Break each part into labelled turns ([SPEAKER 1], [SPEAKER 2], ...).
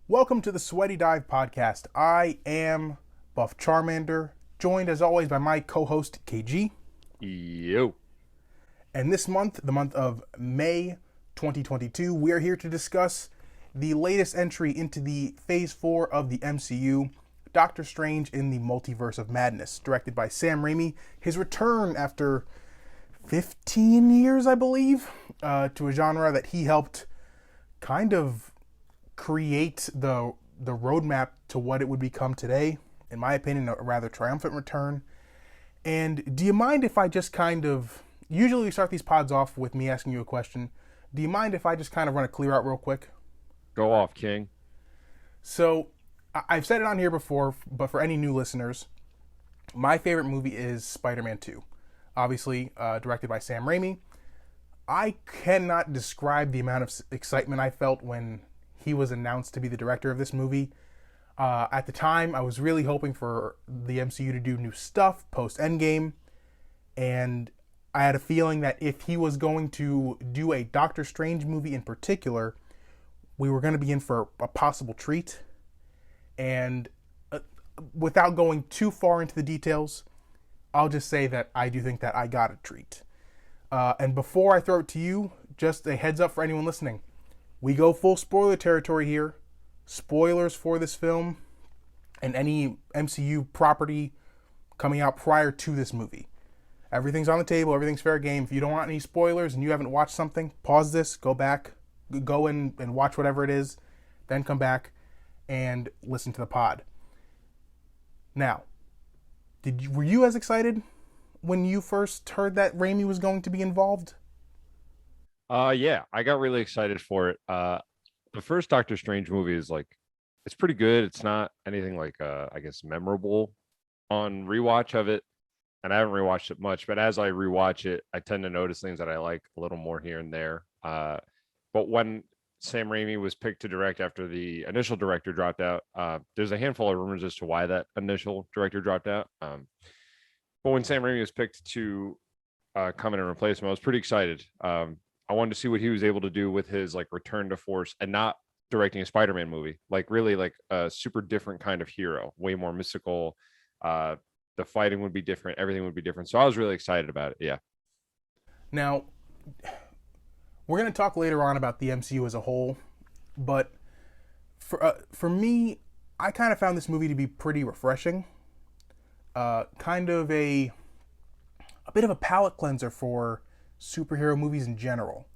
[SPEAKER 1] Welcome to the Sweaty Dive podcast. I am Buff Charmander, joined as always by my co-host KG.
[SPEAKER 2] Yo.
[SPEAKER 1] And this month, the month of May 2022, we are here to discuss the latest entry into the Phase 4 of the MCU, Doctor Strange in the Multiverse of Madness, directed by Sam Raimi. His return after 15 years, I believe, to a genre that he helped kind of create the roadmap to what it would become today. In my opinion, a rather triumphant return. And do you mind if I just usually we start these pods off with me asking you a question. Do you mind if I just kind of run a clear out real quick?
[SPEAKER 2] Go off, King.
[SPEAKER 1] So I've said it on here before, but for any new listeners, my favorite movie is Spider-Man 2. Obviously, directed by Sam Raimi. I cannot describe the amount of excitement I felt when he was announced to be the director of this movie. At the time, I was really hoping for the MCU to do new stuff post Endgame, and I had a feeling that if he was going to do a Doctor Strange movie in particular, we were going to be in for a possible treat. And without going too far into the details, I'll just say that I do think that I got a treat. And before I throw it to you, just a heads up for anyone listening. We go full spoiler territory here. Spoilers for this film and any MCU property coming out prior to this movie. Everything's on the table. Everything's fair game. If you don't want any spoilers and you haven't watched something, pause this, go back, go in and watch whatever it is, then come back and listen to the pod. Now, were you as excited when you first heard that Raimi was going to be involved?
[SPEAKER 2] Yeah, I got really excited for it. The first Doctor Strange movie is it's pretty good. It's not anything I guess memorable on rewatch of it. And I haven't rewatched it much, but as I rewatch it, I tend to notice things that I like a little more here and there. But when Sam Raimi was picked to direct after the initial director dropped out, there's a handful of rumors as to why that initial director dropped out. But when Sam Raimi was picked to come in and replace him, I was pretty excited. I wanted to see what he was able to do with his return to force and not directing a Spider-Man movie, really a super different kind of hero, way more mystical. The fighting would be different. Everything would be different. So I was really excited about it. Yeah.
[SPEAKER 1] Now, we're going to talk later on about the MCU as a whole, but for me, I kind of found this movie to be pretty refreshing. Kind of a bit of a palate cleanser for superhero movies in general.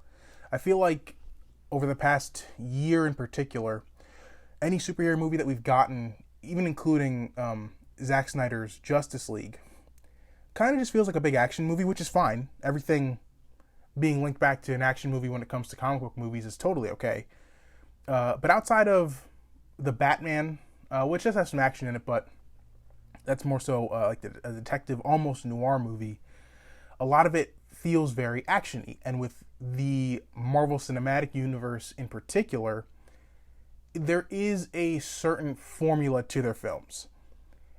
[SPEAKER 1] I feel like over the past year in particular, any superhero movie that we've gotten, even including Zack Snyder's Justice League, kind of just feels like a big action movie, which is fine. Everything being linked back to an action movie when it comes to comic book movies is totally okay. But outside of the Batman, which does have some action in it, but that's more so like a detective, almost noir movie, a lot of it feels very actiony. And with the Marvel Cinematic Universe in particular, there is a certain formula to their films.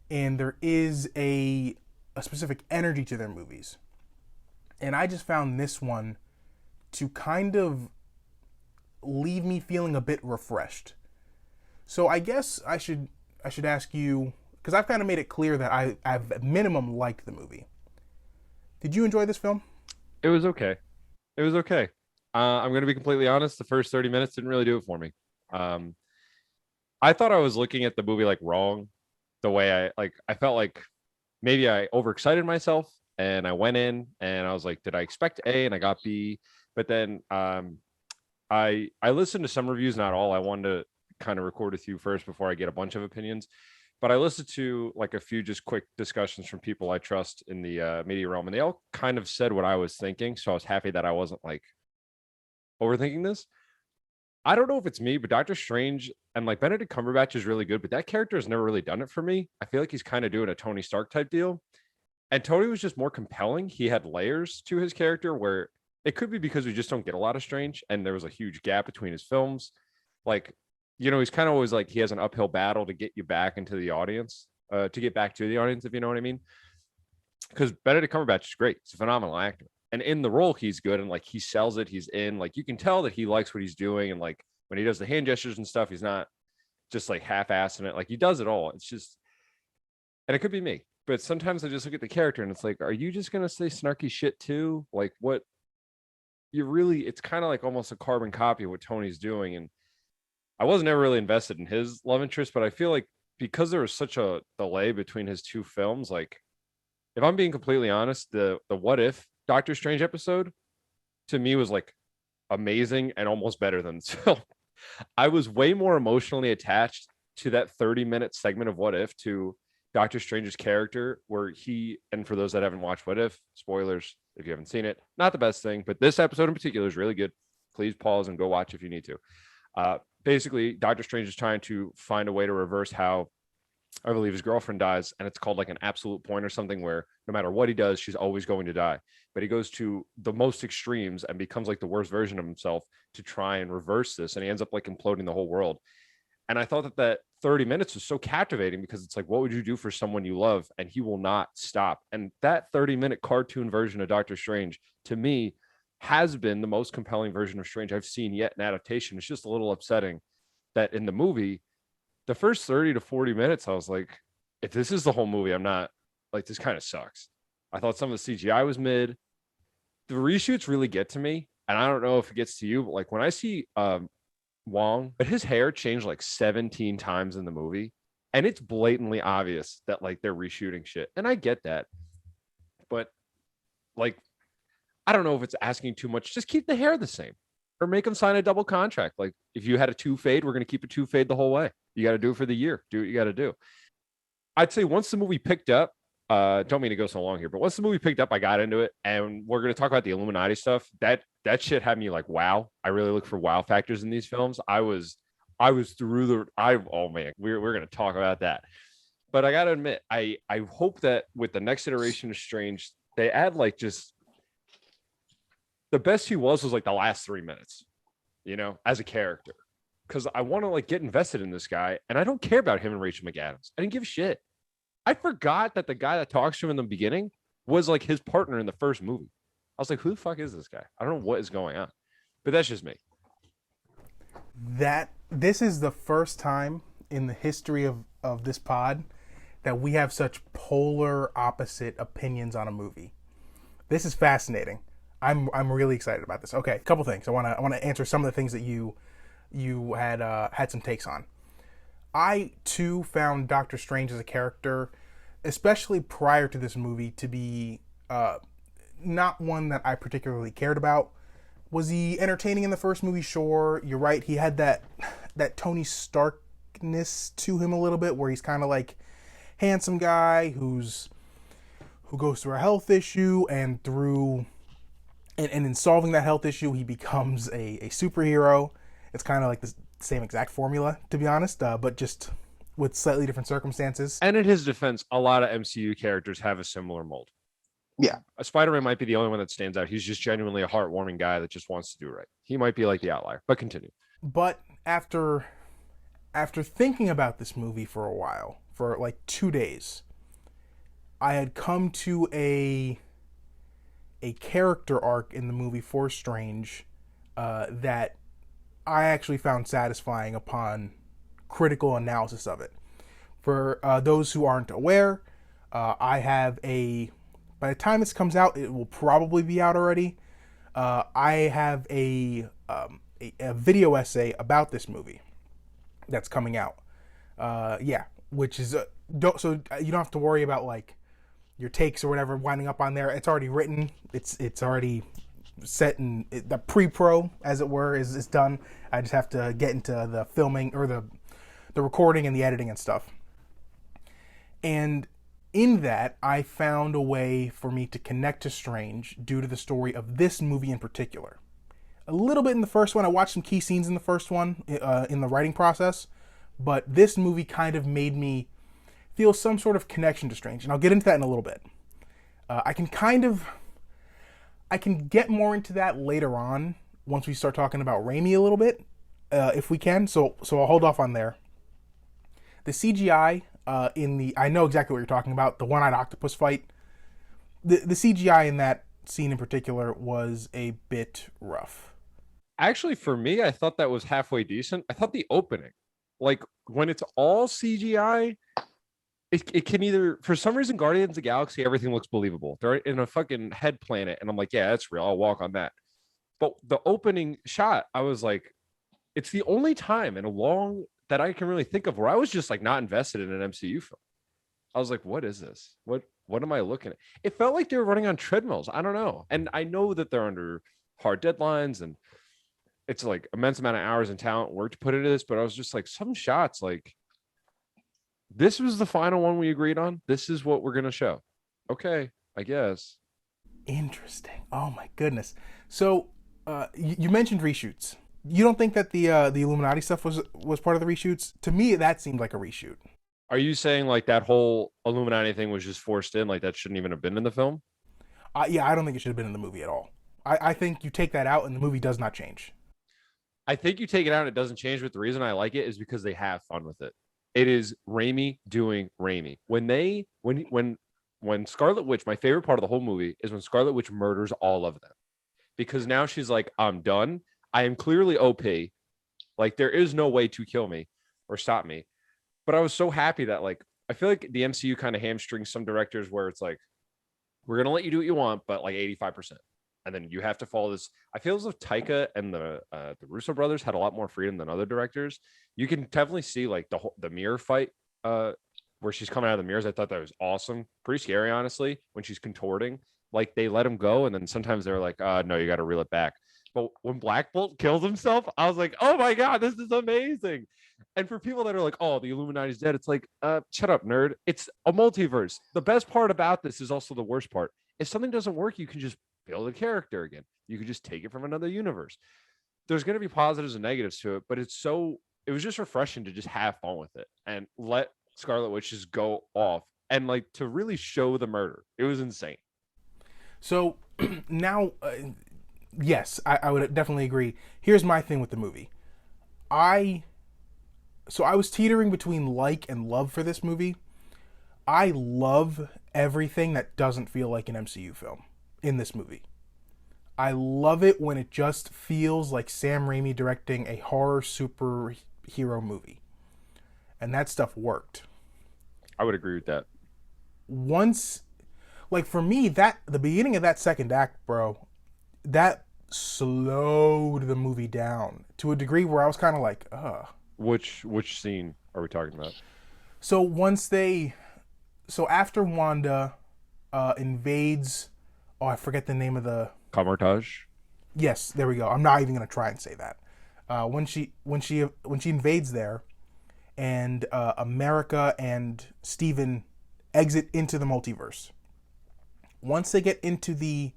[SPEAKER 1] And there is a specific energy to their movies. And I just found this one to kind of leave me feeling a bit refreshed. So I guess I should ask you, because I've kind of made it clear that I've at minimum liked the movie. Did you enjoy this film?
[SPEAKER 2] It was okay. It was okay. I'm going to be completely honest. The first 30 minutes didn't really do it for me. Um, I thought I was looking at the movie wrong. The way I felt like maybe I overexcited myself and I went in and I was like, did I expect A? And I got B. But then I listened to some reviews, not all. I wanted to kind of record with you first before I get a bunch of opinions. But I listened to a few just quick discussions from people I trust in the media realm, and they all kind of said what I was thinking. So I was happy that I wasn't overthinking this. I don't know if it's me, but Doctor Strange and Benedict Cumberbatch is really good, but that character has never really done it for me. I feel like he's kind of doing a Tony Stark type deal. And Tony was just more compelling. He had layers to his character where it could be because we just don't get a lot of Strange, and there was a huge gap between his films. He's kind of always he has an uphill battle to get you back into the audience, to get back to the audience, if you know what I mean. Because Benedict Cumberbatch is great. He's a phenomenal actor. And in the role, he's good. And he sells it. He's in, you can tell that he likes what he's doing. And when he does the hand gestures and stuff, he's not just like half-assing it. Like he does it all. It's just, and it could be me, but sometimes I just look at the character and it's like, are you just gonna say snarky shit too? Like what you really? It's kind of like almost a carbon copy of what Tony's doing. And I wasn't ever really invested in his love interest, but I feel like because there was such a delay between his two films, like if I'm being completely honest, the What If Doctor Strange episode to me was like amazing and almost better than this film. I was way more emotionally attached to that 30-minute segment of What If to Doctor Strange's character, where he, and for those that haven't watched What If, spoilers if you haven't seen it, not the best thing, but this episode in particular is really good. Please pause and go watch if you need to. Basically, Doctor Strange is trying to find a way to reverse how I believe his girlfriend dies, and it's called like an absolute point or something where no matter what he does, she's always going to die. But he goes to the most extremes and becomes like the worst version of himself to try and reverse this, and he ends up like imploding the whole world. And I thought that 30 minutes was so captivating because it's like, what would you do for someone you love? And he will not stop. And that 30-minute cartoon version of Doctor Strange, to me, has been the most compelling version of Strange I've seen yet in adaptation. It's just a little upsetting that in the movie, the first 30 to 40 minutes, I was like, if this is the whole movie, I'm not like, this kind of sucks. I thought some of the CGI was mid. The reshoots really get to me. And I don't know if it gets to you, but like when I see Wong, but his hair changed like 17 times in the movie. And it's blatantly obvious that like they're reshooting shit. And I get that. But like, I don't know if it's asking too much. Just keep the hair the same or make him sign a double contract. Like if you had a 2 fade, we're going to keep a 2 fade the whole way. You got to do it for the year. Do what you got to do. I'd say once the movie picked up, don't mean to go so long here, but once the movie picked up, I got into it, and we're going to talk about the Illuminati stuff. That shit had me like, wow. I really look for wow factors in these films. I was through the, oh man, we're going to talk about that. But I got to admit, I hope that with the next iteration of Strange, they add like just the best he was like the last 3 minutes, you know, as a character. Because I want to like get invested in this guy, and I don't care about him and Rachel McAdams. I didn't give a shit. I forgot that the guy that talks to him in the beginning was like his partner in the first movie. I was like, who the fuck is this guy? I don't know what is going on. But that's just me.
[SPEAKER 1] This is the first time in the history of this pod that we have such polar opposite opinions on a movie. This is fascinating. I'm really excited about this. Okay, a couple things. I want to answer some of the things that you had some takes on. I too found Doctor Strange as a character, especially prior to this movie, to be not one that I particularly cared about. Was he entertaining in the first movie? Sure, you're right. He had that Tony Starkness to him a little bit, where he's kind of like handsome guy who goes through a health issue, and in solving that health issue, he becomes a superhero. It's kind of like the same exact formula, to be honest, but just with slightly different circumstances.
[SPEAKER 2] And in his defense, a lot of MCU characters have a similar mold.
[SPEAKER 1] Yeah.
[SPEAKER 2] Spider-Man might be the only one that stands out. He's just genuinely a heartwarming guy that just wants to do right. He might be like the outlier, but continue.
[SPEAKER 1] But after thinking about this movie for a while, for like 2 days, I had come to a character arc in the movie for Strange that I actually found satisfying upon critical analysis of it. For those who aren't aware, I have by the time this comes out, it will probably be out already. I have a video essay about this movie that's coming out. Which is so you don't have to worry about like your takes or whatever winding up on there. It's already written. It's already set, in the pre-pro, as it were, is done. I just have to get into the filming or the recording and the editing and stuff. And in that, I found a way for me to connect to Strange due to the story of this movie in particular. A little bit in the first one. I watched some key scenes in the first one in the writing process, but this movie kind of made me feel some sort of connection to Strange, and I'll get into that in a little bit. I can get more into that later on once we start talking about Raimi a little bit, if we can. So I'll hold off on there. The CGI I know exactly what you're talking about, the one-eyed octopus fight. The CGI in that scene in particular was a bit rough.
[SPEAKER 2] Actually, for me, I thought that was halfway decent. I thought the opening Like when it's all CGI, it can either, for some reason, Guardians of the Galaxy, everything looks believable. They're in a fucking head planet, and I'm like, yeah, that's real. I'll walk on that. But the opening shot, I was like, it's the only time in a long that I can really think of where I was just like not invested in an MCU film. I was like, what is this? What am I looking at? It felt like they were running on treadmills. I don't know. And I know that they're under hard deadlines and it's like immense amount of hours and talent work to put into this, but I was just like, some shots, like this was the final one we agreed on. This is what we're gonna show. Okay, I guess.
[SPEAKER 1] Interesting. Oh my goodness. So you mentioned reshoots. You don't think that the Illuminati stuff was part of the reshoots? To me, that seemed like a reshoot.
[SPEAKER 2] Are you saying like that whole Illuminati thing was just forced in? Like that shouldn't even have been in the film?
[SPEAKER 1] Yeah, I don't think it should have been in the movie at all. I think you take that out and the movie does not change.
[SPEAKER 2] I think you take it out and it doesn't change, but the reason I like it is because they have fun with it. It is Raimi doing Raimi. When Scarlet Witch, my favorite part of the whole movie is when Scarlet Witch murders all of them. Because now she's like, I'm done. I am clearly OP. Like there is no way to kill me or stop me. But I was so happy that like I feel like the MCU kind of hamstrings some directors where it's like, we're gonna let you do what you want, but like 85%. And then you have to follow this. I feel as if Taika and the Russo brothers had a lot more freedom than other directors. You can definitely see like the mirror fight where she's coming out of the mirrors. I thought that was awesome. Pretty scary, honestly, when she's contorting. Like they let him go, and then sometimes they're like, no, you got to reel it back. But when Black Bolt kills himself, I was like, oh my God, this is amazing. And for people that are like, oh, the Illuminati's dead, it's like, shut up, nerd. It's a multiverse. The best part about this is also the worst part. If something doesn't work, you can just build a character again. You could just take it from another universe. There's going to be positives and negatives to it, but it was just refreshing to just have fun with it and let Scarlet Witch just go off and like to really show the murder. It was insane.
[SPEAKER 1] So now, yes, I would definitely agree. Here's my thing with the movie. I was teetering between like and love for this movie. I love everything that doesn't feel like an MCU film in this movie. I love it when it just feels like Sam Raimi directing a horror superhero movie. And that stuff worked.
[SPEAKER 2] I would agree with that.
[SPEAKER 1] Once, like for me, the beginning of that second act, bro, that slowed the movie down to a degree where I was kind of like, ugh.
[SPEAKER 2] Which scene are we talking about?
[SPEAKER 1] So after Wanda invades, I forget the name of the
[SPEAKER 2] Camartage.
[SPEAKER 1] Yes, there we go. I'm not even gonna try and say that. When she invades there, and America and Steven exit into the multiverse. Once they get into the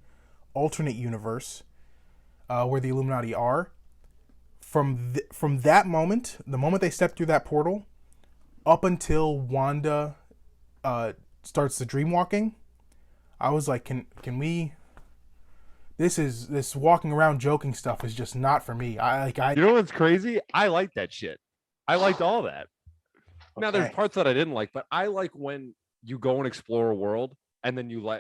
[SPEAKER 1] alternate universe, where the Illuminati are, from that moment, the moment they step through that portal, up until Wanda starts the dream walking, I was like, can we? This walking around joking stuff is just not for me.
[SPEAKER 2] You know what's crazy? I like that shit. I liked all that. Okay. Now there's parts that I didn't like, but I like when you go and explore a world and then you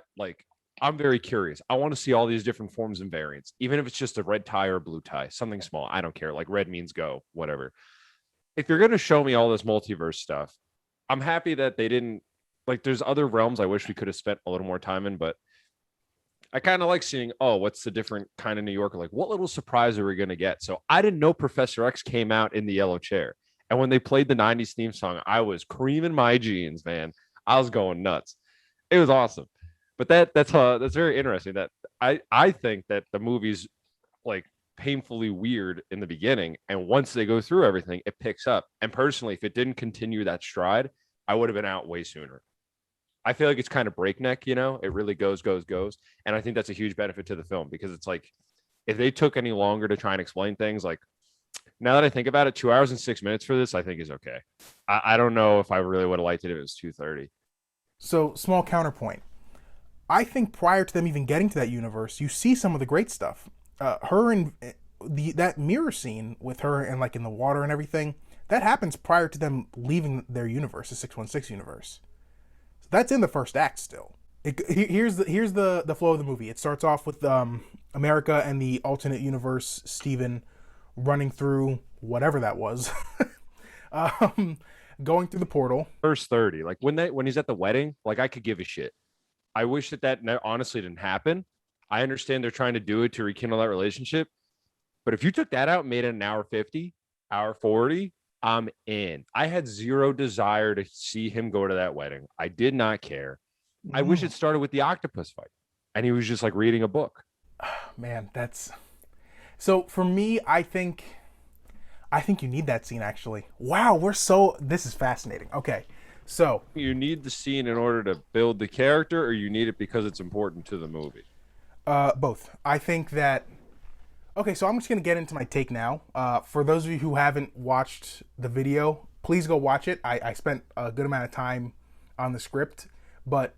[SPEAKER 2] I'm very curious. I want to see all these different forms and variants, even if it's just a red tie or a blue tie, something small. I don't care. Like red means go, whatever. If you're going to show me all this multiverse stuff, I'm happy that they didn't there's other realms I wish we could have spent a little more time in, but I kind of like seeing, what's the different kind of New Yorker? Like, what little surprise are we going to get? So I didn't know Professor X came out in the yellow chair. And when they played the 90s theme song, I was creaming my jeans, man. I was going nuts. It was awesome. But that's very interesting that I think that the movie's like painfully weird in the beginning. And once they go through everything, it picks up. And personally, if it didn't continue that stride, I would have been out way sooner. I feel like it's kind of breakneck, it really goes. And I think that's a huge benefit to the film because it's like, if they took any longer to try and explain things, like now that I think about it, 2 hours and 6 minutes for this, I think is okay. I don't know if I really would have liked it if it was 2:30.
[SPEAKER 1] So small counterpoint. I think prior to them even getting to that universe, you see some of the great stuff. Her and that mirror scene with her and like in the water and everything, that happens prior to them leaving their universe, the 616 universe. That's in the first act still. Here's the flow of the movie. It starts off with America and the alternate universe Steven running through whatever that was. Um, going through the portal.
[SPEAKER 2] First 30, like when he's at the wedding, like I could give a shit. I wish that honestly didn't happen. I understand they're trying to do it to rekindle that relationship, but if you took that out and made it an hour 50, hour 40, I'm in. I had zero desire to see him go to that wedding. I did not care. I wish it started with the octopus fight and he was just like reading a book.
[SPEAKER 1] Man, that's so for me. I think you need that scene actually. Wow, this is fascinating. Okay, so
[SPEAKER 2] You need the scene in order to build the character, or you need it because it's important to the movie?
[SPEAKER 1] both. I think that. Okay, so I'm just gonna get into my take now. For those of you who haven't watched the video, please go watch it. I spent a good amount of time on the script, but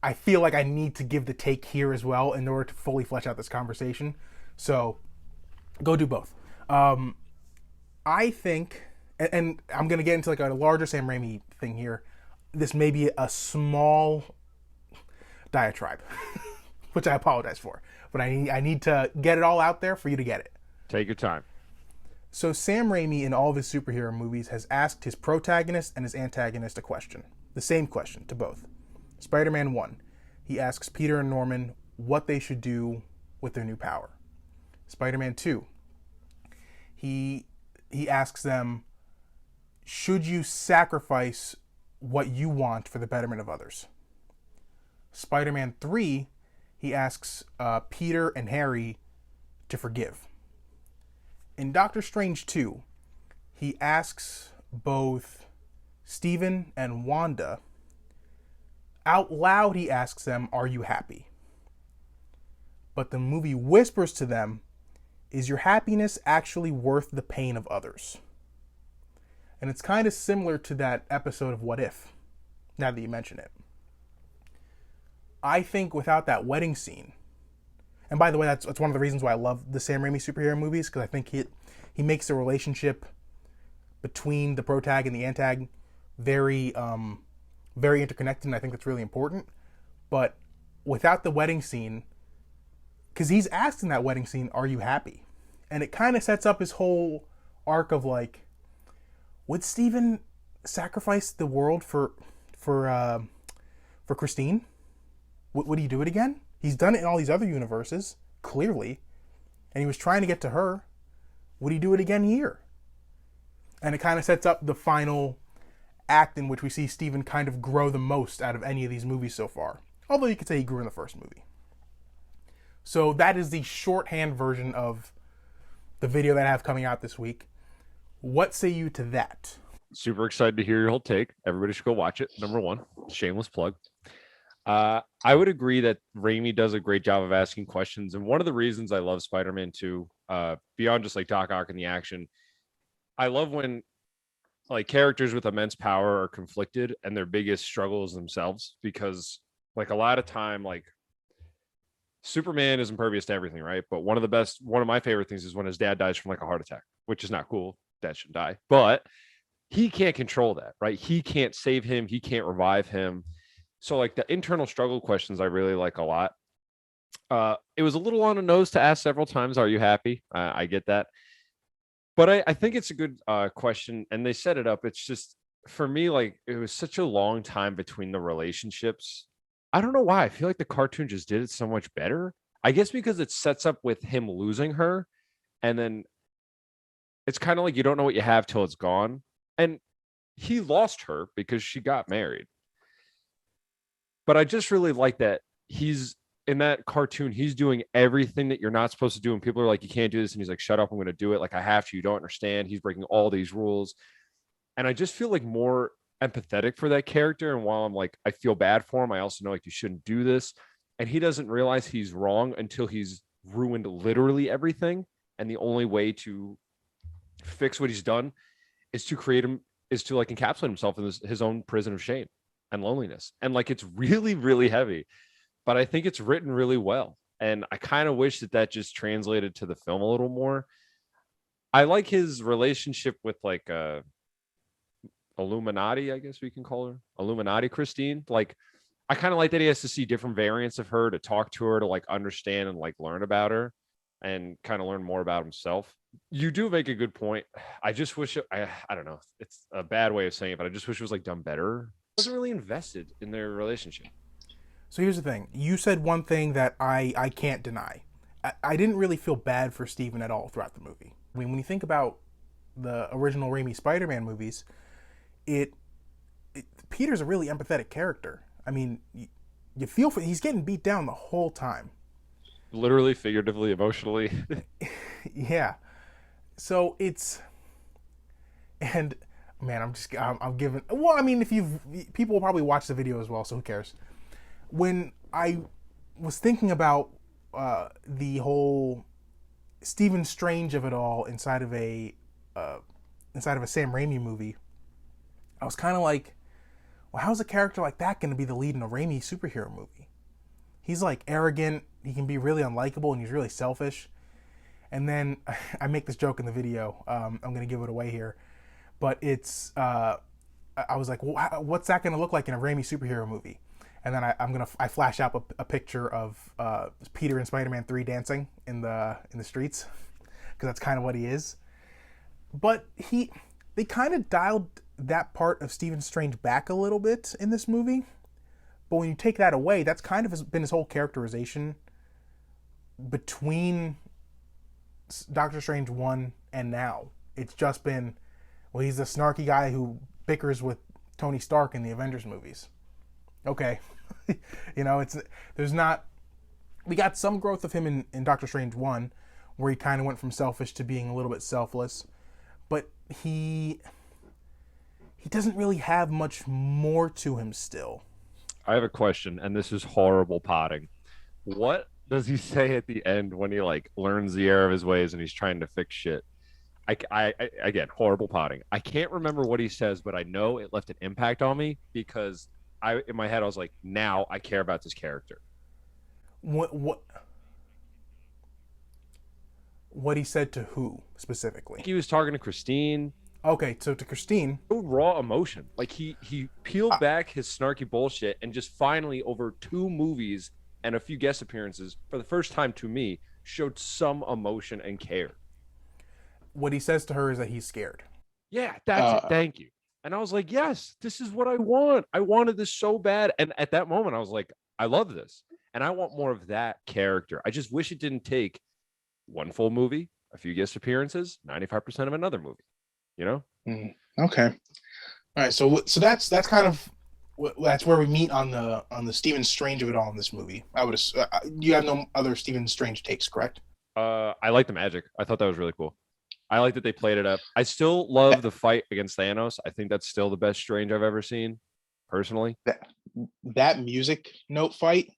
[SPEAKER 1] I feel like I need to give the take here as well in order to fully flesh out this conversation. So go do both. I think, and I'm gonna get into like a larger Sam Raimi thing here. This may be a small diatribe, which I apologize for, but I need to get it all out there for you to get it.
[SPEAKER 2] Take your time.
[SPEAKER 1] So Sam Raimi in all of his superhero movies has asked his protagonist and his antagonist a question, the same question to both. Spider-Man 1, he asks Peter and Norman what they should do with their new power. Spider-Man 2, he asks them, should you sacrifice what you want for the betterment of others? Spider-Man 3, he asks Peter and Harry to forgive. In Doctor Strange 2, he asks both Stephen and Wanda, out loud he asks them, are you happy? But the movie whispers to them, is your happiness actually worth the pain of others? And it's kind of similar to that episode of What If, now that you mention it. I think without that wedding scene, and by the way, that's one of the reasons why I love the Sam Raimi superhero movies, because I think he makes the relationship between the protag and the antag very very interconnected, and I think that's really important. But without the wedding scene, because he's asked in that wedding scene, are you happy? And it kind of sets up his whole arc of like, would Stephen sacrifice the world for Christine? Would he do it again? He's done it in all these other universes, clearly, and he was trying to get to her. Would he do it again here? And it kind of sets up the final act in which we see Stephen kind of grow the most out of any of these movies so far. Although you could say he grew in the first movie. So that is the shorthand version of the video that I have coming out this week. What say you to that?
[SPEAKER 2] Super excited to hear your whole take. Everybody should go watch it. Number one, shameless plug. I would agree that Raimi does a great job of asking questions. And one of the reasons I love Spider-Man 2, beyond just like Doc Ock and the action, I love when like characters with immense power are conflicted and their biggest struggle is themselves, because like a lot of time, like Superman is impervious to everything, right? But one of my favorite things is when his dad dies from like a heart attack, which is not cool. Dad shouldn't die, but he can't control that, right? He can't save him. He can't revive him. So like the internal struggle questions I really like a lot. It was a little on the nose to ask several times, are you happy? I get that. But I think it's a good question, and they set it up. It's just, for me, like, it was such a long time between the relationships. I don't know why. I feel like the cartoon just did it so much better. I guess because it sets up with him losing her, and then it's kind of like you don't know what you have till it's gone. And he lost her because she got married. But I just really like that he's in that cartoon, he's doing everything that you're not supposed to do. And people are like, you can't do this. And he's like, shut up, I'm going to do it. Like, I have to. You don't understand. He's breaking all these rules. And I just feel like more empathetic for that character. And while I'm like, I feel bad for him, I also know like you shouldn't do this. And he doesn't realize he's wrong until he's ruined literally everything. And the only way to fix what he's done is to create him, is to like encapsulate himself in his own prison of shame and loneliness. And like, it's really, really heavy, but I think it's written really well. And I kind of wish that just translated to the film a little more. I like his relationship with like Illuminati, I guess we can call her Illuminati Christine. Like, I kind of like that he has to see different variants of her, to talk to her, to like understand and like learn about her. and kind of learn more about himself. You do make a good point. I just wish I don't know. It's a bad way of saying it, but I just wish it was like done better. I wasn't really invested in their relationship.
[SPEAKER 1] So here's the thing. You said one thing that I can't deny. I didn't really feel bad for Steven at all throughout the movie. I mean, when you think about the original Raimi Spider-Man movies, it Peter's a really empathetic character. I mean, you feel for he's getting beat down the whole time.
[SPEAKER 2] Literally, figuratively, emotionally.
[SPEAKER 1] Yeah. So it's and man, I'm giving. Well, I mean, if you've people will probably watch the video as well, so who cares? When I was thinking about the whole Stephen Strange of it all inside of a Sam Raimi movie, I was kind of like, well, how's a character like that going to be the lead in a Raimi superhero movie? He's like arrogant, he can be really unlikable, and he's really selfish. And then I make this joke in the video. I'm going to give it away here, but it's I was like, well, what's that going to look like in a Raimi superhero movie? And then I flash up a picture of Peter in Spider-Man 3 dancing in the streets, because that's kind of what he is. But they kind of dialed that part of Stephen Strange back a little bit in this movie. But when you take that away, that's kind of been his whole characterization between Doctor Strange 1 and now. It's just been, well, he's the snarky guy who bickers with Tony Stark in the Avengers movies. Okay. You know, we got some growth of him in Doctor Strange 1, where he kind of went from selfish to being a little bit selfless, but he doesn't really have much more to him still.
[SPEAKER 2] I have a question, and this is horrible potting. What does he say at the end when he like learns the error of his ways and he's trying to fix shit? I again, horrible potting. I can't remember what he says, but I know it left an impact on me because in my head I was like, now I care about this character.
[SPEAKER 1] What he said to who specifically?
[SPEAKER 2] He was talking to Christine.
[SPEAKER 1] Okay, so to Christine,
[SPEAKER 2] raw emotion. Like he peeled back his snarky bullshit and just finally, over 2 movies and a few guest appearances, for the first time to me, showed some emotion and care.
[SPEAKER 1] What he says to her is that he's scared.
[SPEAKER 2] Yeah, that's it. Thank you. And I was like, yes, this is what I want. I wanted this so bad. And at that moment, I was like, I love this. And I want more of that character. I just wish it didn't take 1 full movie, a few guest appearances, 95% of another movie. You know?
[SPEAKER 1] Okay. All right. So that's kind of that's where we meet on the Stephen Strange of it all in this movie. I would you have no other Stephen Strange takes, correct?
[SPEAKER 2] I like the magic. I thought that was really cool. I like that they played it up. I still love the fight against Thanos. I think that's still the best Strange I've ever seen, personally.
[SPEAKER 1] That music note fight.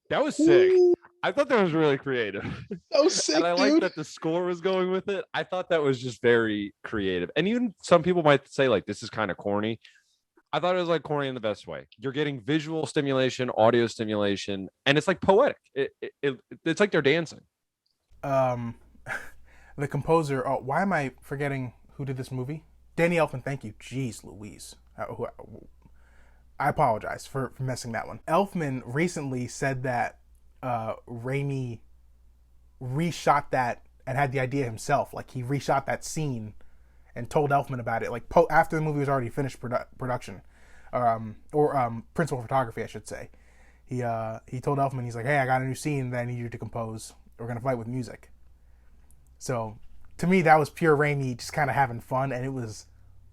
[SPEAKER 2] That was sick. Ooh. I thought that was really creative.
[SPEAKER 1] That was sick,
[SPEAKER 2] and I like that the score was going with it. I thought that was just very creative. And even some people might say, like, this is kind of corny. I thought it was like corny in the best way. You're getting visual stimulation, audio stimulation, and it's like poetic. It's like they're dancing.
[SPEAKER 1] The composer, why am I forgetting who did this movie? Danny Elfman, thank you. Jeez Louise. I apologize for messing that one. Elfman recently said that Raimi reshot that and had the idea himself. Like, he reshot that scene and told Elfman about it. Like, after the movie was already finished production. Or principal photography, I should say. He told Elfman, he's like, hey, I got a new scene that I need you to compose. We're going to fight with music. So, to me, that was pure Raimi just kind of having fun, and it was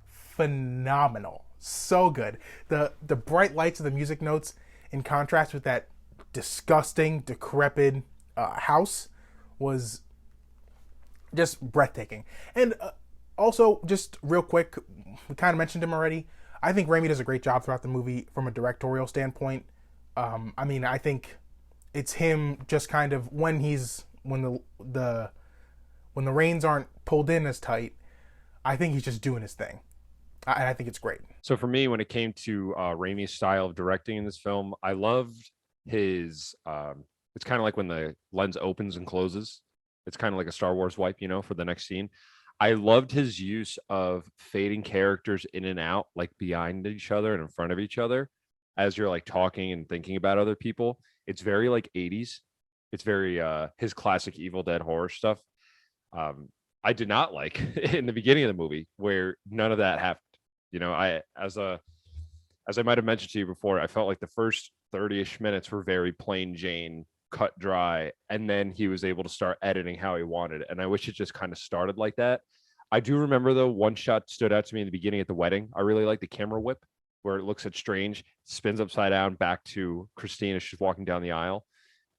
[SPEAKER 1] phenomenal. So good. The bright lights of the music notes in contrast with that disgusting, decrepit house was just breathtaking. And also, just real quick, we kind of mentioned him already. I think Raimi does a great job throughout the movie from a directorial standpoint. I mean, I think it's him just kind of when the reins aren't pulled in as tight, I think he's just doing his thing. And I think it's great.
[SPEAKER 2] So for me, when it came to Raimi's style of directing in this film, I loved his, it's kind of like when the lens opens and closes. It's kind of like a Star Wars wipe, for the next scene. I loved his use of fading characters in and out, like behind each other and in front of each other as you're like talking and thinking about other people. It's very like 80s. It's very his classic Evil Dead horror stuff. I did not like in the beginning of the movie where none of that happened. You know, as I might have mentioned to you before, I felt like the first 30-ish minutes were very plain Jane, cut dry, and then he was able to start editing how he wanted it. And I wish it just kind of started like that. I do remember though, one shot stood out to me in the beginning at the wedding. I really like the camera whip where it looks at Strange, spins upside down back to Christine as she's walking down the aisle.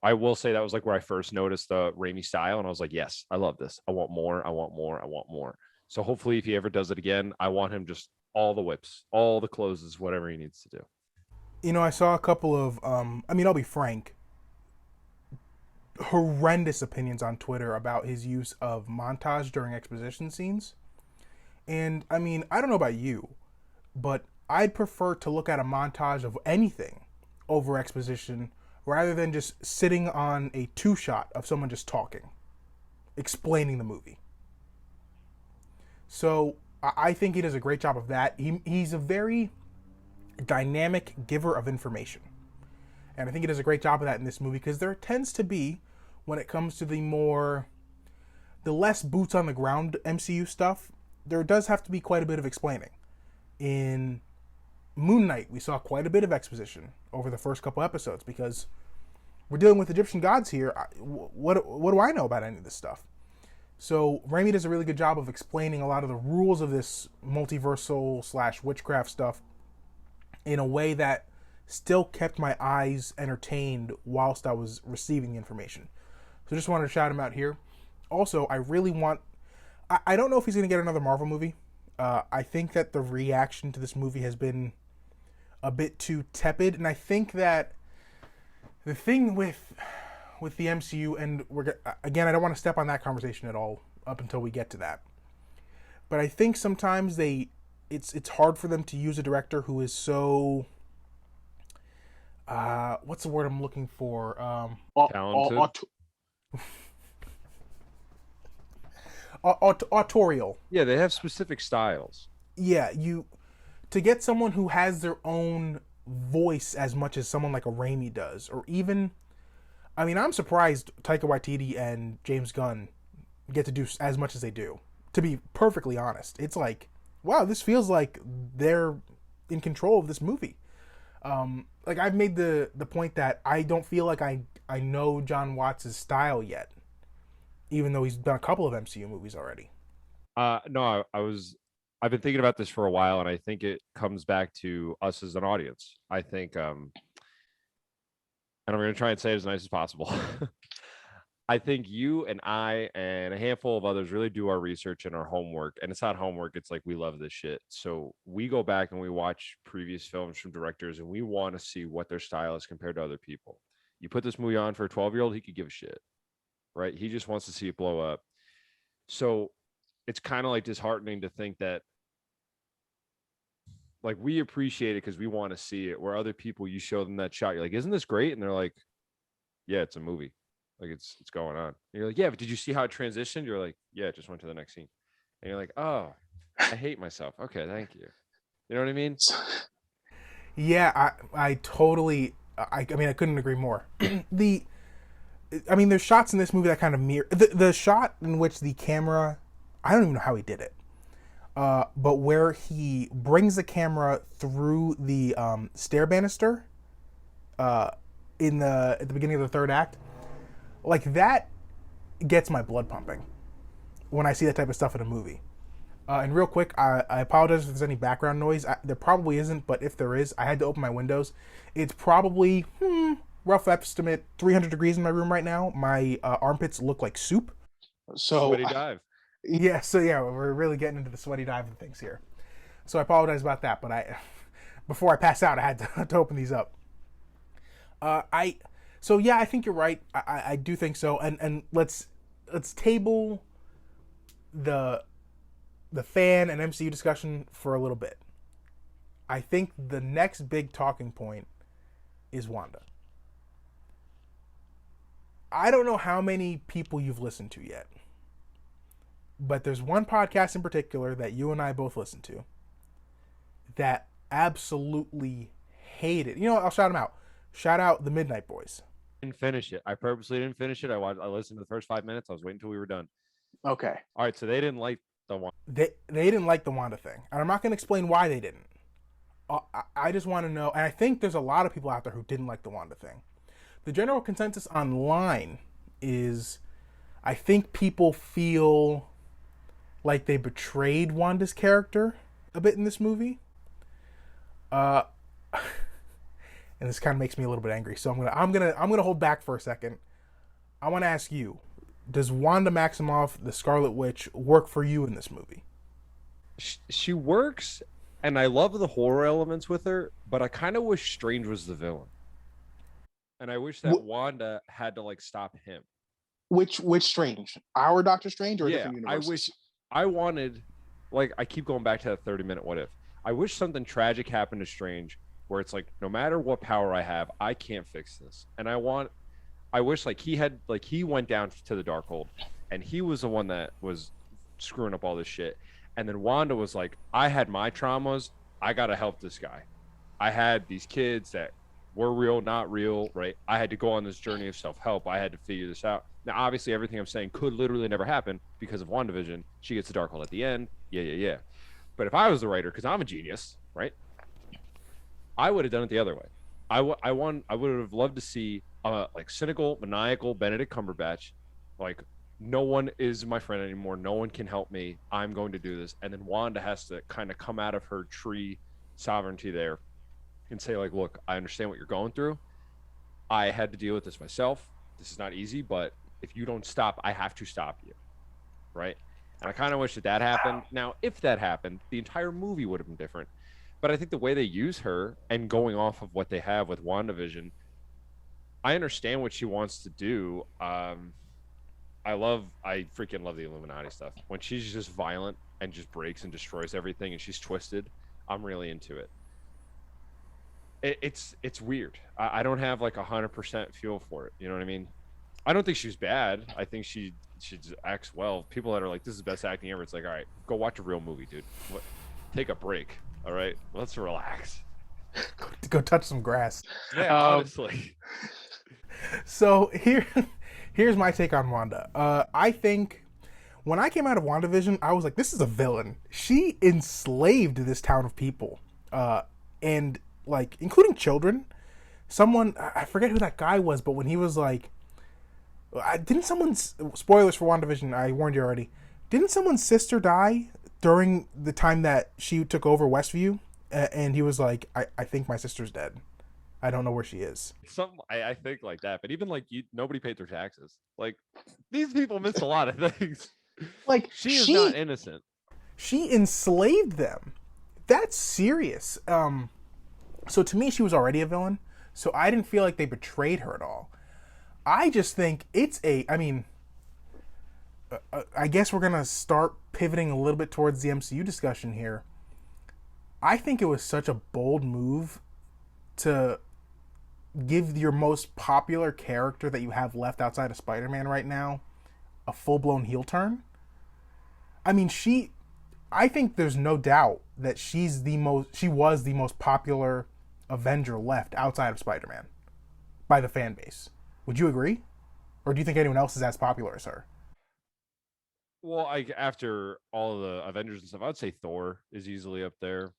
[SPEAKER 2] I will say that was like where I first noticed the Raimi style, and I was like, yes, I love this. I want more. I want more. I want more. So hopefully, if he ever does it again, I want him just all the whips, all the closes, whatever he needs to do.
[SPEAKER 1] You know, I saw a couple of, I mean, I'll be frank, horrendous opinions on Twitter about his use of montage during exposition scenes. And I mean, I don't know about you, but I'd prefer to look at a montage of anything over exposition rather than just sitting on a two shot of someone just talking, explaining the movie. So I think he does a great job of that. He's a very dynamic giver of information. And I think he does a great job of that in this movie because there tends to be, when it comes to the less boots on the ground MCU stuff, there does have to be quite a bit of explaining. In Moon Knight, we saw quite a bit of exposition over the first couple episodes because we're dealing with Egyptian gods here. What do I know about any of this stuff? So Raimi does a really good job of explaining a lot of the rules of this multiversal / witchcraft stuff in a way that still kept my eyes entertained whilst I was receiving the information. So just wanted to shout him out here. Also, I really want... I don't know if he's going to get another Marvel movie. I think that the reaction to this movie has been a bit too tepid, and I think that the thing with the MCU, and again, I don't want to step on that conversation at all up until we get to that, but I think sometimes it's hard for them to use a director who is so what's the word I'm looking for?
[SPEAKER 2] Talented.
[SPEAKER 1] Autorial.
[SPEAKER 2] Yeah, they have specific styles.
[SPEAKER 1] Yeah, to get someone who has their own voice as much as someone like a Raimi does, or even, I mean, I'm surprised Taika Waititi and James Gunn get to do as much as they do. To be perfectly honest, it's like, wow, this feels like they're in control of this movie. Like I've made the point that I don't feel like I know John Watts' style yet, even though he's done a couple of MCU movies already.
[SPEAKER 2] No, I've been thinking about this for a while, and I think it comes back to us as an audience. I think, and I'm going to try and say it as nice as possible. I think you and I and a handful of others really do our research and our homework. And it's not homework. It's like, we love this shit. So we go back and we watch previous films from directors, and we want to see what their style is compared to other people. You put this movie on for a 12-year-old, he could give a shit, right? He just wants to see it blow up. So it's kind of like disheartening to think that, like, we appreciate it because we want to see it, where other people, you show them that shot, you're like, isn't this great? And they're like, yeah, it's a movie. Like, it's going on. And you're like, yeah, but did you see how it transitioned? You're like, yeah, it just went to the next scene. And you're like, oh, I hate myself. Okay, thank you. You know what I mean?
[SPEAKER 1] Yeah, I totally, I mean, I couldn't agree more. There's shots in this movie that kind of mirror the shot in which the camera, I don't even know how he did it, but where he brings the camera through the stair banister at the beginning of the third act, like that gets my blood pumping when I see that type of stuff in a movie. And real quick, I apologize if there's any background noise. There probably isn't, but if there is, I had to open my windows. It's probably, rough estimate, 300 degrees in my room right now. My armpits look like soup. So
[SPEAKER 2] Sweaty dive.
[SPEAKER 1] Yeah, we're really getting into the sweaty dive and things here. So I apologize about that, but before I pass out, I had to open these up. So yeah, I think you're right. I do think so. And let's table the fan and MCU discussion for a little bit. I think the next big talking point is Wanda. I don't know how many people you've listened to yet, but there's one podcast in particular that you and I both listen to that absolutely hate it. You know what? I'll shout them out. Shout out the Midnight Boys.
[SPEAKER 2] Didn't finish it. I purposely didn't finish it. I listened to the first 5 minutes. I was waiting until we were done.
[SPEAKER 1] Okay.
[SPEAKER 2] All right, so they didn't like the one.
[SPEAKER 1] They didn't like the Wanda thing, and I'm not going to explain why they didn't. I just want to know, and I think there's a lot of people out there who didn't like the Wanda thing. The general consensus online is, I think people feel like they betrayed Wanda's character a bit in this movie. And this kind of makes me a little bit angry. So I'm gonna hold back for a second. I want to ask you: does Wanda Maximoff, the Scarlet Witch, work for you in this movie?
[SPEAKER 2] She works, and I love the horror elements with her, but I kind of wish Strange was the villain, and I wish that Wanda had to like stop him.
[SPEAKER 1] Which Strange? Our Doctor Strange or a different universe?
[SPEAKER 2] I wanted, like, I keep going back to that 30-minute what if. I wish something tragic happened to Strange where it's like, no matter what power I have, I can't fix this. And I wish like he went down to the Darkhold and he was the one that was screwing up all this shit. And then Wanda was like, I had my traumas. I got to help this guy. I had these kids that were real, not real, right? I had to go on this journey of self-help. I had to figure this out. Now, obviously, everything I'm saying could literally never happen because of WandaVision. She gets the Darkhold at the end. Yeah. But if I was the writer, because I'm a genius, right? I would have done it the other way. I would have loved to see like cynical, maniacal Benedict Cumberbatch, like, no one is my friend anymore. No one can help me. I'm going to do this. And then Wanda has to kind of come out of her tree sovereignty there and say, like, look, I understand what you're going through. I had to deal with this myself. This is not easy, but if you don't stop, I have to stop you. Right? And I kind of wish that happened. Now, if that happened, the entire movie would have been different. But I think the way they use her and going off of what they have with WandaVision, I understand what she wants to do. I freaking love the Illuminati stuff. When she's just violent and just breaks and destroys everything and she's twisted, I'm really into it. It's weird. I don't have like 100% feel for it. You know what I mean? I don't think she's bad. I think she acts well. People that are like, this is the best acting ever. It's like, all right, go watch a real movie, dude. Take a break. All right, let's relax.
[SPEAKER 1] Go touch some grass.
[SPEAKER 2] Yeah, honestly.
[SPEAKER 1] So here's my take on Wanda. I think when I came out of WandaVision, I was like, this is a villain. She enslaved this town of people, and like including children. Someone, I forget who that guy was, but when he was like, didn't someone's, spoilers for WandaVision, I warned you already. Didn't someone's sister die during the time that she took over Westview? And he was like, I think my sister's dead. I don't know where she is.
[SPEAKER 2] I think like that, but even like nobody paid their taxes. Like, these people missed a lot of things.
[SPEAKER 1] Like,
[SPEAKER 2] she is not innocent.
[SPEAKER 1] She enslaved them. That's serious. So to me, she was already a villain. So I didn't feel like they betrayed her at all. I just think I guess we're gonna start pivoting a little bit towards the MCU discussion here. I think it was such a bold move to give your most popular character that you have left outside of Spider-Man right now a full-blown heel turn. I mean, I think there's no doubt that she was the most popular Avenger left outside of Spider-Man by the fan base. Would you agree? Or do you think anyone else is as popular as her?
[SPEAKER 2] Well, after all of the Avengers and stuff, I'd say Thor is easily up there.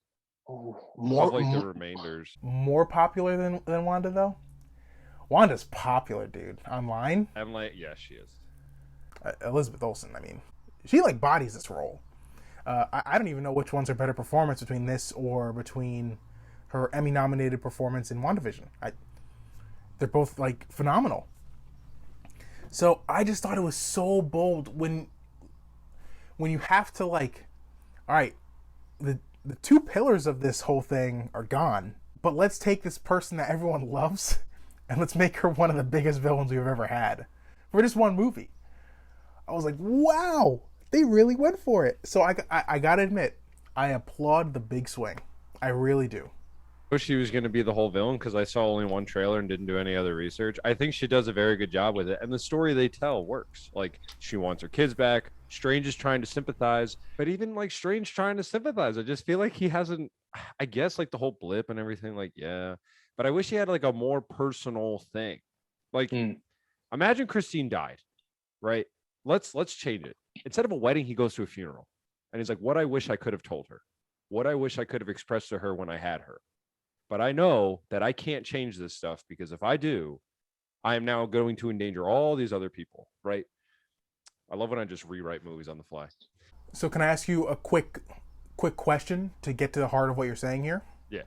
[SPEAKER 1] More
[SPEAKER 2] like the remainders.
[SPEAKER 1] More popular than Wanda, though? Wanda's popular, dude. Online?
[SPEAKER 2] I'm like, yeah, she is.
[SPEAKER 1] Elizabeth Olsen, I mean. She, like, bodies this role. I don't even know which one's her better performance between this or between her Emmy-nominated performance in WandaVision. They're both, like, phenomenal. So I just thought it was so bold when you have to, like, all right, the two pillars of this whole thing are gone, but let's take this person that everyone loves and let's make her one of the biggest villains we've ever had for just one movie. I was like, wow, they really went for it. So I gotta admit, I applaud the big swing. I really do.
[SPEAKER 2] I wish she was going to be the whole villain because I saw only one trailer and didn't do any other research. I think she does a very good job with it, and the story they tell works. Like, she wants her kids back. Strange is trying to sympathize, but even like Strange trying to sympathize, I just feel like he hasn't. I guess like the whole blip and everything, like, yeah, but I wish he had like a more personal thing. Like,
[SPEAKER 3] Mm.
[SPEAKER 2] imagine Christine died, right? Let's change it. Instead of a wedding, he goes to a funeral, and he's like, "What I wish I could have told her, what I wish I could have expressed to her when I had her, but I know that I can't change this stuff because if I do, I am now going to endanger all these other people." Right? I love when I just rewrite movies on the fly.
[SPEAKER 1] So can I ask you a quick question to get to the heart of what you're saying here?
[SPEAKER 2] Yeah.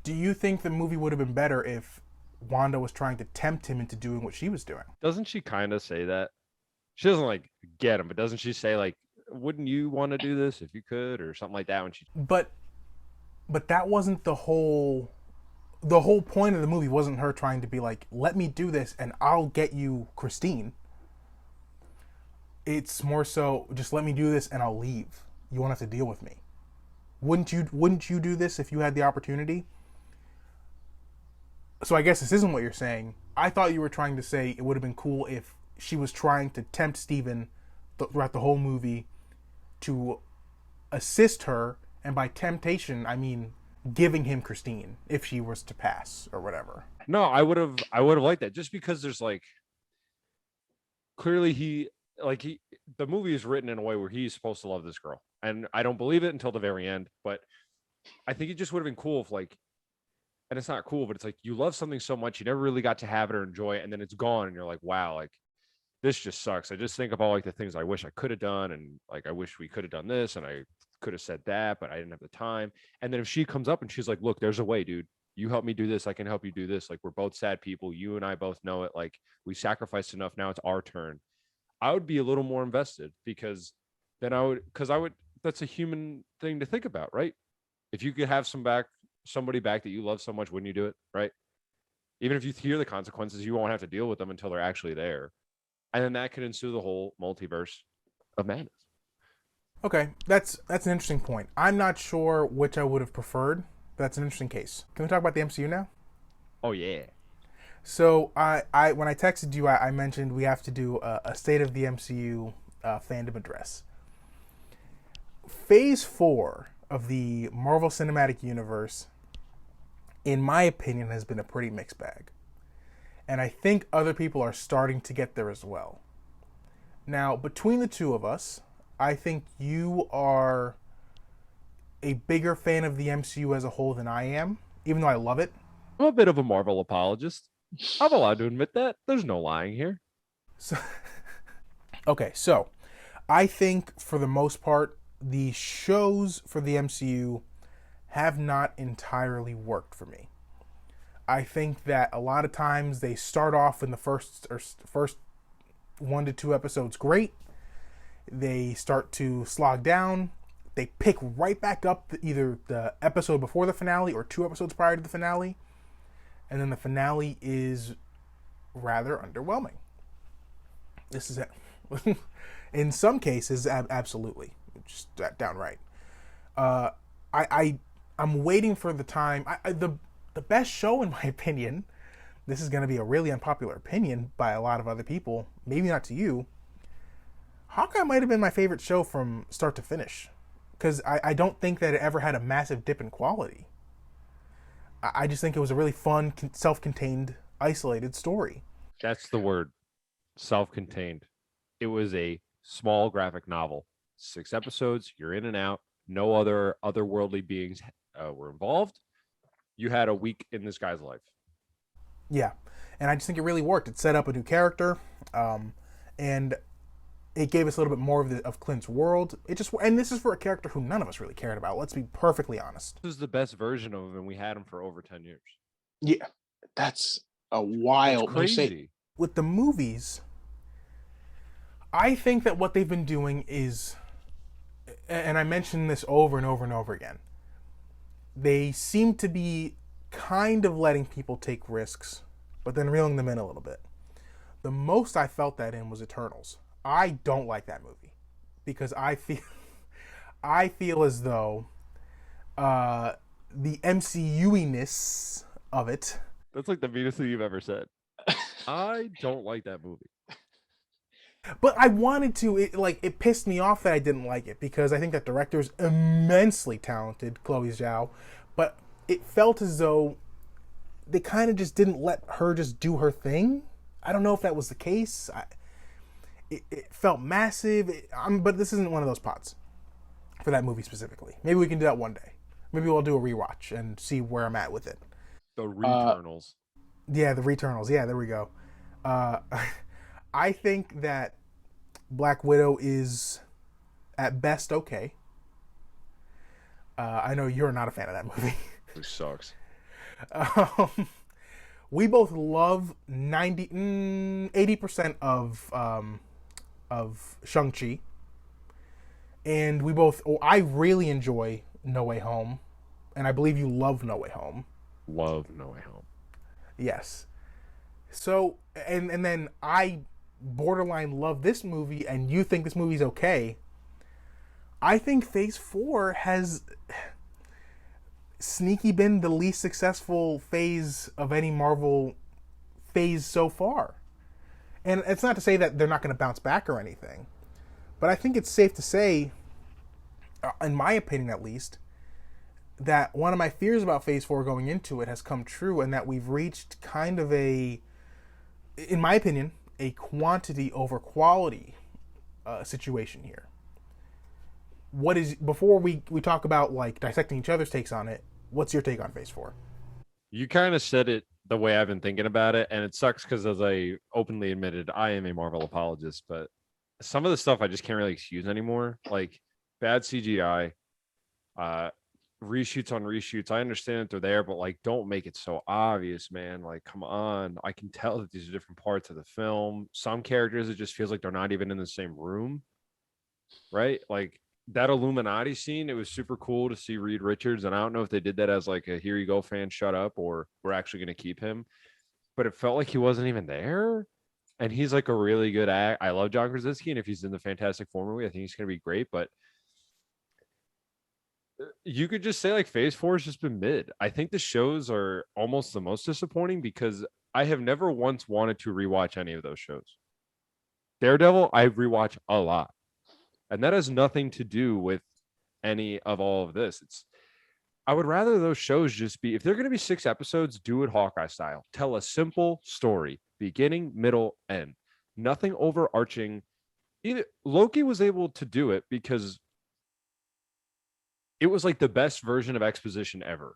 [SPEAKER 1] Do you think the movie would have been better if Wanda was trying to tempt him into doing what she was doing?
[SPEAKER 2] Doesn't she kind of say that? She doesn't like get him, but doesn't she say like, "Wouldn't you want to do this if you could," or something like that? When she,
[SPEAKER 1] But that wasn't the whole point of the movie. Wasn't her trying to be like, let me do this and I'll get you Christine. It's more so just let me do this and I'll leave. You won't have to deal with me. Wouldn't you do this if you had the opportunity? So I guess this isn't what you're saying. I thought you were trying to say it would have been cool if she was trying to tempt Steven throughout the whole movie to assist her, and by temptation I mean giving him Christine if she was to pass or whatever.
[SPEAKER 2] no, I would have liked that, just because there's like, clearly the movie is written in a way where he's supposed to love this girl, and I don't believe it until the very end. But I think it just would have been cool if, like, and it's not cool, but it's like you love something so much you never really got to have it or enjoy it, and then it's gone, and you're like, wow, like this just sucks. I just think of all like the things I wish I could have done, and like I wish we could have done this, and I could have said that, but I didn't have the time. And then if she comes up and she's like, look, there's a way, dude. You help me do this, I can help you do this. Like, we're both sad people. You and I both know it. Like, we sacrificed enough. Now it's our turn. I would be a little more invested, because then that's a human thing to think about, right? If you could have somebody back that you love so much, wouldn't you do it? Right? Even if you hear the consequences, you won't have to deal with them until they're actually there. And then that could ensue the whole multiverse of madness.
[SPEAKER 1] Okay, that's an interesting point. I'm not sure which I would have preferred. But that's an interesting case. Can we talk about the MCU now?
[SPEAKER 2] Oh yeah.
[SPEAKER 1] So I when I texted you, I mentioned we have to do a state of the MCU fandom address. Phase 4 of the Marvel Cinematic Universe, in my opinion, has been a pretty mixed bag. And I think other people are starting to get there as well. Now, between the two of us, I think you are a bigger fan of the MCU as a whole than I am, even though I love it.
[SPEAKER 2] I'm a bit of a Marvel apologist. I'm allowed to admit that. There's no lying here.
[SPEAKER 1] So, okay, so I think for the most part, the shows for the MCU have not entirely worked for me. I think that a lot of times they start off in the first 1 to 2 episodes great. They start to slog down. They pick right back up either the episode before the finale or 2 episodes prior to the finale. And then the finale is rather underwhelming. This is it. In some cases, absolutely. Just downright. I'm waiting for the time. The best show, in my opinion, this is going to be a really unpopular opinion by a lot of other people, maybe not to you. Hawkeye might have been my favorite show from start to finish, because I don't think that it ever had a massive dip in quality. I just think it was a really fun, self-contained, isolated story.
[SPEAKER 2] That's the word. Self-contained. It was a small graphic novel. 6 episodes, you're in and out. No otherworldly beings were involved. You had a week in this guy's life.
[SPEAKER 1] Yeah, and I just think it really worked. It set up a new character, and it gave us a little bit more of Clint's world. And this is for a character who none of us really cared about. Let's be perfectly honest.
[SPEAKER 2] This is the best version of him, and we had him for over 10 years.
[SPEAKER 3] Yeah, that's a wild.
[SPEAKER 2] It's crazy.
[SPEAKER 1] With the movies, I think that what they've been doing is, and I mentioned this over and over and over again, they seem to be kind of letting people take risks, but then reeling them in a little bit. The most I felt that in was Eternals. I don't like that movie because I feel as though the MCU-iness of it.
[SPEAKER 2] That's like the meanest thing you've ever said. I don't like that movie.
[SPEAKER 1] But I wanted to. It pissed me off that I didn't like it because I think that director is immensely talented, Chloe Zhao. But it felt as though they kind of just didn't let her just do her thing. I don't know if that was the case. It felt massive, but this isn't one of those pods for that movie specifically. Maybe we can do that one day. Maybe we'll do a rewatch and see where I'm at with it.
[SPEAKER 2] The Returnals.
[SPEAKER 1] Yeah, the Returnals. Yeah, there we go. I think that Black Widow is at best okay. I know you're not a fan of that movie.
[SPEAKER 2] It sucks.
[SPEAKER 1] We both love 80% of Shang-Chi. And I really enjoy No Way Home. And I believe you love No Way Home.
[SPEAKER 2] Love No Way Home.
[SPEAKER 1] Yes. So, and then I borderline love this movie, and you think this movie's okay. I think Phase 4 has sneaky been the least successful phase of any Marvel phase so far. And it's not to say that they're not going to bounce back or anything, but I think it's safe to say, in my opinion at least, that one of my fears about Phase 4 going into it has come true, and that we've reached kind of in my opinion, a quantity over quality situation here. Before we talk about like dissecting each other's takes on it, what's your take on Phase 4?
[SPEAKER 2] You kind of said it the way I've been thinking about it, and it sucks because, as I openly admitted, I am a Marvel apologist, but some of the stuff I just can't really excuse anymore. Like bad CGI, reshoots on reshoots. I understand that they're there, but like, don't make it so obvious, man. Like, come on. I can tell that these are different parts of the film. Some characters, it just feels like they're not even in the same room, right? Like that Illuminati scene, it was super cool to see Reed Richards, and I don't know if they did that as like a here you go fan, shut up, or we're actually going to keep him, but it felt like he wasn't even there. And he's like a really good act. I love John Krasinski, and if he's in the Fantastic Four movie, I think he's going to be great. But you could just say like Phase 4 has just been mid. I think the shows are almost the most disappointing because I have never once wanted to rewatch any of those shows. Daredevil, I rewatch a lot. And that has nothing to do with any of all of this. I would rather those shows just be, if they're going to be 6 episodes, do it Hawkeye style. Tell a simple story, beginning, middle, end. Nothing overarching. Loki was able to do it because it was like the best version of exposition ever.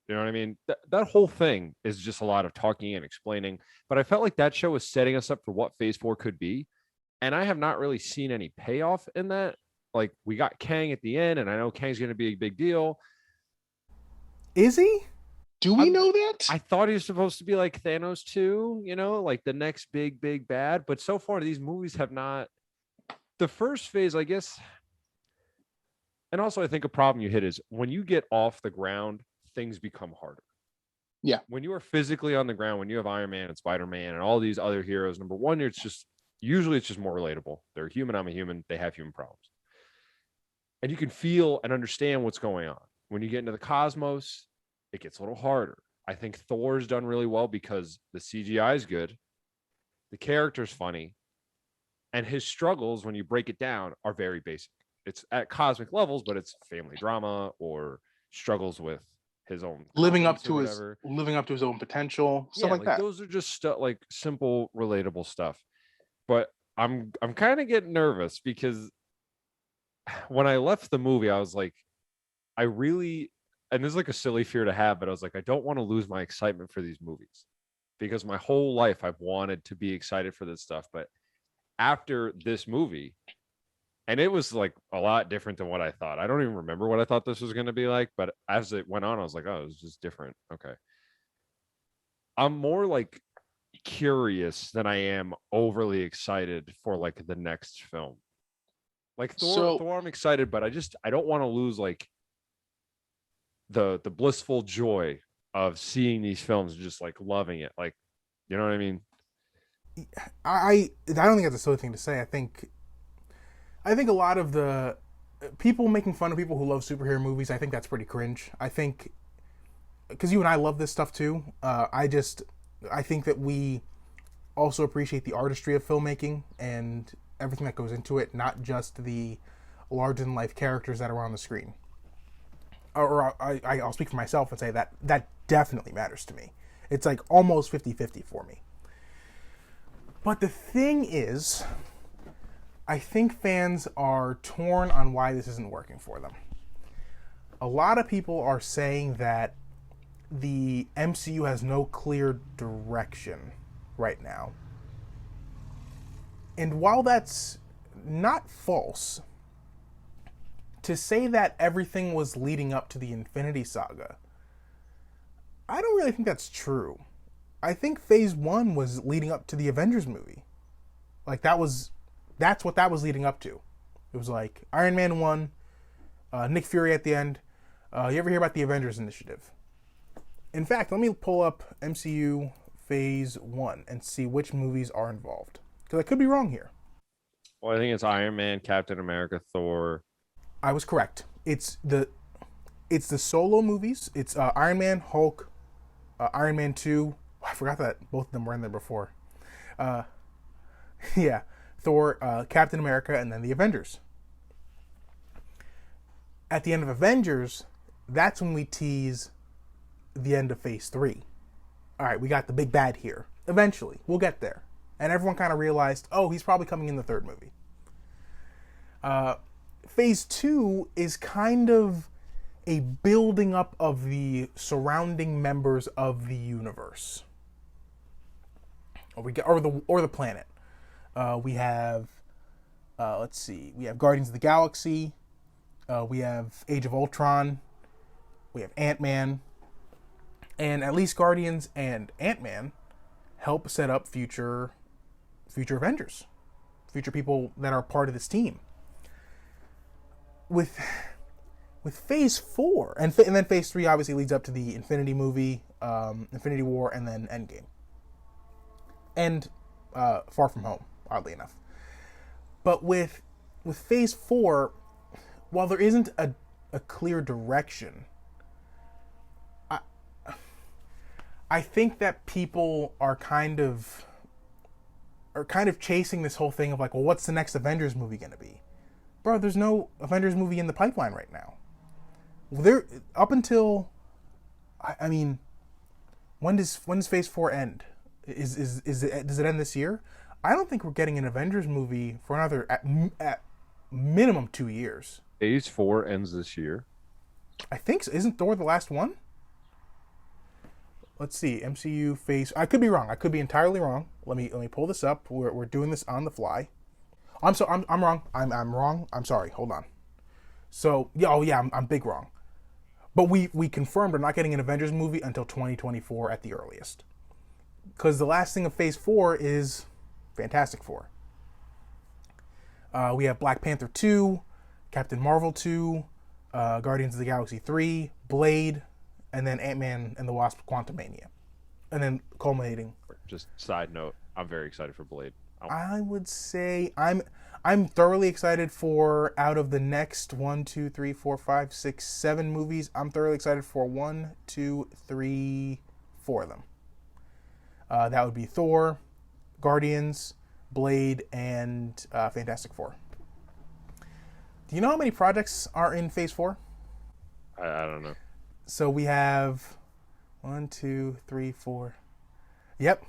[SPEAKER 2] You know what I mean? That whole thing is just a lot of talking and explaining. But I felt like that show was setting us up for what Phase 4 could be. And I have not really seen any payoff in that. Like, we got Kang at the end, and I know Kang's going to be a big deal.
[SPEAKER 1] Is he?
[SPEAKER 3] Do we know that?
[SPEAKER 2] I thought he was supposed to be like Thanos too, you know, like the next big bad. But so far, these movies have not. The first phase, I guess. And also, I think a problem you hit is when you get off the ground, things become harder.
[SPEAKER 3] Yeah.
[SPEAKER 2] When you are physically on the ground, when you have Iron Man and Spider-Man and all these other heroes, number one, it's just more relatable. They're human. I'm a human. They have human problems. And you can feel and understand what's going on. When you get into the cosmos, it gets a little harder. I think Thor's done really well because the CGI is good. The character's funny. And his struggles, when you break it down, are very basic. It's at cosmic levels, but it's family drama or struggles with his own
[SPEAKER 3] living up to his own potential, stuff like that.
[SPEAKER 2] Those are just like simple, relatable stuff. But I'm kind of getting nervous because when I left the movie, I was like, and this is like a silly fear to have, but I was like, I don't want to lose my excitement for these movies because my whole life I've wanted to be excited for this stuff. But after this movie, and it was like a lot different than what I thought. I don't even remember what I thought this was going to be like, but as it went on, I was like, oh, it was just different. Okay. I'm more like curious than I am overly excited for like the next film. Like Thor, I'm excited, but I don't want to lose like the blissful joy of seeing these films, just like loving it. Like, you know what I mean?
[SPEAKER 1] I don't think that's a silly thing to say. I think a lot of the people making fun of people who love superhero movies, I think that's pretty cringe. I think because you and I love this stuff too. I think that we also appreciate the artistry of filmmaking and everything that goes into it, not just the larger-than-life characters that are on the screen. I'll speak for myself and say that definitely matters to me. It's like almost 50-50 for me. But the thing is, I think fans are torn on why this isn't working for them. A lot of people are saying that the MCU has no clear direction right now. And while that's not false, to say that everything was leading up to the Infinity Saga, I don't really think that's true. I think Phase 1 was leading up to the Avengers movie. Like, that's what that was leading up to. It was like Iron Man 1, Nick Fury at the end. You ever hear about the Avengers Initiative? In fact, let me pull up MCU Phase 1 and see which movies are involved. Because I could be wrong here.
[SPEAKER 2] Well, I think it's Iron Man, Captain America, Thor.
[SPEAKER 1] I was correct. It's the solo movies. It's Iron Man, Hulk, Iron Man 2. Oh, I forgot that both of them were in there before. Yeah. Thor, Captain America, and then the Avengers. At the end of Avengers, that's when we tease the end of Phase 3. All right, we got the big bad here. Eventually, we'll get there. And everyone kind of realized, oh, he's probably coming in the third movie. Phase 2 is kind of a building up of the surrounding members of the universe, or the planet. We have, let's see, we have Guardians of the Galaxy. We have Age of Ultron. We have Ant-Man, and at least Guardians and Ant-Man help set up future Avengers, future people that are part of this team. With Phase 4, and then Phase 3 obviously leads up to the Infinity movie, Infinity War, and then Endgame. And Far From Home, oddly enough. But with Phase 4, while there isn't a clear direction, I think that people are kind of chasing this whole thing of like, well, what's the next Avengers movie going to be? Bro, there's no Avengers movie in the pipeline right now. There, up until, I mean, when does Phase 4 end? Does it end this year? I don't think we're getting an Avengers movie for another at minimum 2 years.
[SPEAKER 2] Phase 4 ends this year.
[SPEAKER 1] I think so. Isn't Thor the last one? Let's see. MCU Phase. I could be wrong. I could be entirely wrong. Let me pull this up. We're doing this on the fly. I'm wrong. I'm wrong. I'm sorry. Hold on. So I'm big wrong. But we confirmed we're not getting an Avengers movie until 2024 at the earliest. Because the last thing of Phase 4 is Fantastic Four. We have Black Panther 2, Captain Marvel 2, Guardians of the Galaxy 3, Blade, and then Ant-Man and the Wasp: Quantumania. And then culminating.
[SPEAKER 2] Just side note, I'm very excited for Blade.
[SPEAKER 1] I would say I'm thoroughly excited for, out of the next 1, 2, 3, 4, 5, 6, 7 movies, I'm thoroughly excited for 1, 2, 3, 4 of them. That would be Thor, Guardians, Blade, and Fantastic Four. Do you know how many projects are in Phase 4?
[SPEAKER 2] I don't know.
[SPEAKER 1] So we have 1, 2, 3, 4. Yep.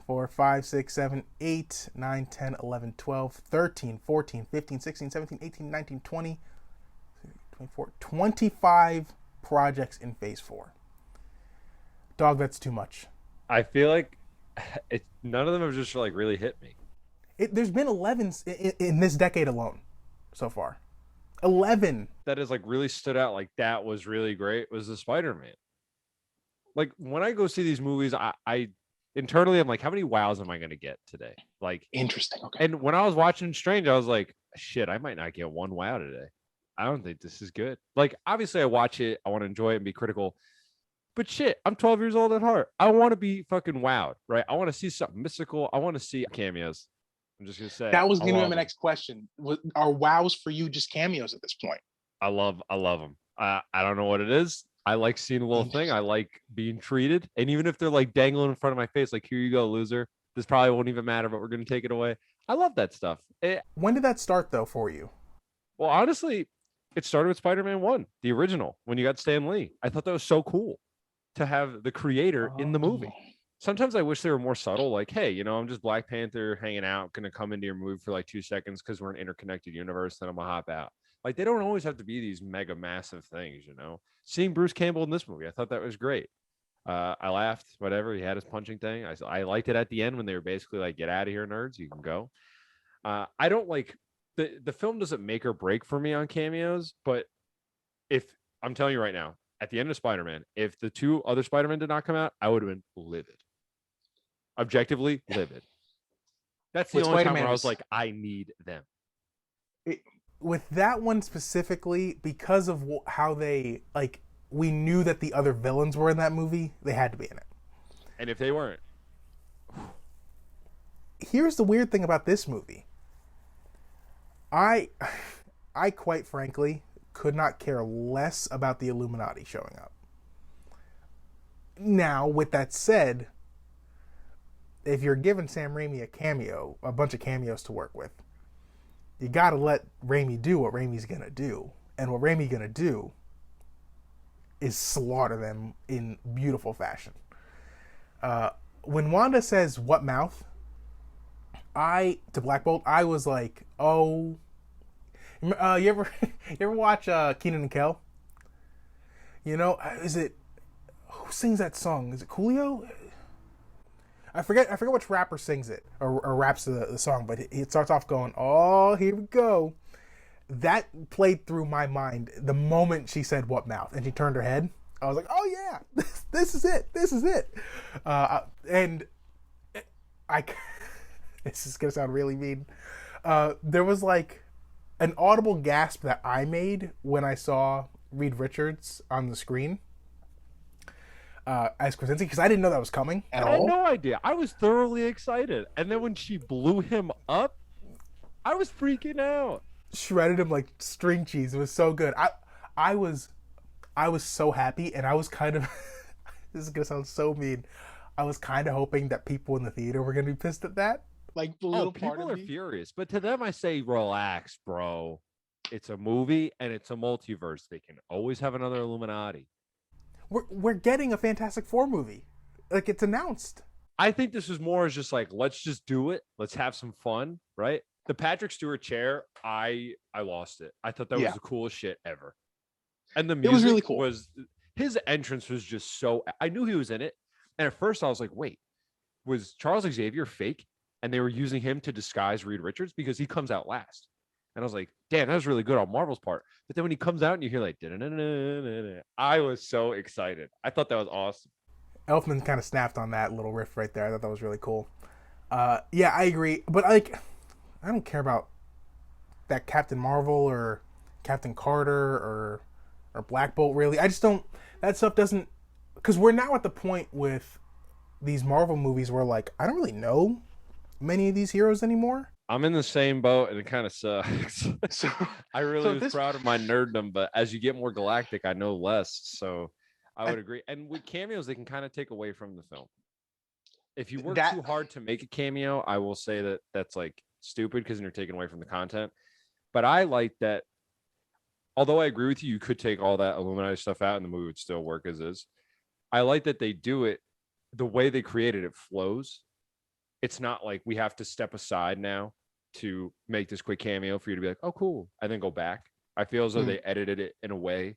[SPEAKER 1] 4, 5, 6, 7, 8, 9, 10, 11, 12, 13, 14, 15, 16, 17, 18, 19, 20, 24, 25 projects in Phase 4. Dog, that's too much.
[SPEAKER 2] I feel like none of them have just like really hit me.
[SPEAKER 1] There's been 11 in this decade alone so far. 11.
[SPEAKER 2] That has like really stood out. Like that was really great. Was the Spider-Man. Like when I go see these movies, I internally I'm like, how many wows am I going to get today? Like
[SPEAKER 3] Interesting. Okay.
[SPEAKER 2] And when I was watching Strange, I was like, shit, I might not get one wow today. I don't think this is good. Like obviously I watch it, I want to enjoy it and be critical. But shit, I'm 12 years old at heart. I want to be fucking wowed, right? I want to see something mystical. I want to see cameos. I'm just gonna say
[SPEAKER 3] that was going to be my next question. Are wows for you just cameos at this point?
[SPEAKER 2] I love them. I don't know what it is. I like seeing a little thing. I like being treated, and even if they're like dangling in front of my face, like here you go, loser. This probably won't even matter, but we're gonna take it away. I love that stuff.
[SPEAKER 1] When did that start though for you?
[SPEAKER 2] Well, honestly, It started with Spider-Man 1, the original, when you got Stan Lee. I thought that was so cool to have the creator in the movie. Sometimes I wish they were more subtle, like, hey, you know, I'm just Black Panther hanging out, gonna come into your movie for like 2 seconds because we're an interconnected universe, then I'm gonna hop out. Like, they don't always have to be these mega massive things, you know. Seeing Bruce Campbell in this movie, I thought that was great. I laughed, whatever. He had his punching thing. I liked it at the end when they were basically like, get out of here, nerds, you can go. I don't like the film doesn't make or break for me on cameos, but if I'm telling you right now, at the end of Spider-Man, if the 2 other Spider-Men did not come out, I would have been livid. Objectively livid. That's the only time where I was like, I need them.
[SPEAKER 1] With that one specifically, because of how they, like, we knew that the other villains were in that movie, they had to be in it.
[SPEAKER 2] And if they weren't.
[SPEAKER 1] Here's the weird thing about this movie. I quite frankly could not care less about the Illuminati showing up. Now, with that said, if you're giving Sam Raimi a bunch of cameos to work with, you gotta let Raimi do what Raimi's gonna do. And what Raimi's gonna do is slaughter them in beautiful fashion. When Wanda says, "What mouth?" to Black Bolt, I was like, oh. You ever watch Kenan and Kel? You know, who sings that song? Is it Coolio? I forget which rapper sings it or raps the song, but it starts off going, "Oh, here we go." That played through my mind the moment she said "what mouth" and she turned her head. I was like, "Oh yeah, this is it. This is it." And this is gonna sound really mean. There was like an audible gasp that I made when I saw Reed Richards on the screen as Krasinski, because I didn't know that was coming at all.
[SPEAKER 2] I had no idea. I was thoroughly excited, and then when she blew him up, I was freaking out.
[SPEAKER 1] Shredded him like string cheese. It was so good. I was so happy, and I was kind of this is gonna sound so mean. I was kind of hoping that people in the theater were gonna be pissed at that.
[SPEAKER 3] Like the little
[SPEAKER 2] people
[SPEAKER 3] part of
[SPEAKER 2] are furious, but to them I say, relax, bro. It's a movie and it's a multiverse. They can always have another Illuminati.
[SPEAKER 1] We're getting a Fantastic Four movie. Like, it's announced.
[SPEAKER 2] I think this is more as just like, let's just do it. Let's have some fun, right? The Patrick Stewart chair, I lost it. I thought that was the coolest shit ever. And the music
[SPEAKER 3] was really cool.
[SPEAKER 2] His entrance was just so, I knew he was in it. And at first I was like, wait, was Charles Xavier fake? And they were using him to disguise Reed Richards because he comes out last. And I was like, damn, that was really good on Marvel's part. But then when he comes out and you hear like, I was so excited. I thought that was awesome.
[SPEAKER 1] Elfman kind of snapped on that little riff right there. I thought that was really cool. Yeah, I agree. But like, I don't care about that Captain Marvel or Captain Carter or Black Bolt, really. I just don't, that stuff doesn't, because we're now at the point with these Marvel movies where like, I don't really know many of these heroes anymore.
[SPEAKER 2] I'm in the same boat, and it kind of sucks. I really was proud of my nerddom, but as you get more galactic, I know less. So I would agree. And with cameos, they can kind of take away from the film. If you work too hard to make a cameo, I will say that that's like stupid because you're taking away from the content. But I like that. Although I agree with you, you could take all that Illuminati stuff out and the movie would still work as is. I like that they do it the way they created it flows. It's not like we have to step aside now to make this quick cameo for you to be like, oh, cool, and then go back. I feel as though they edited it in a way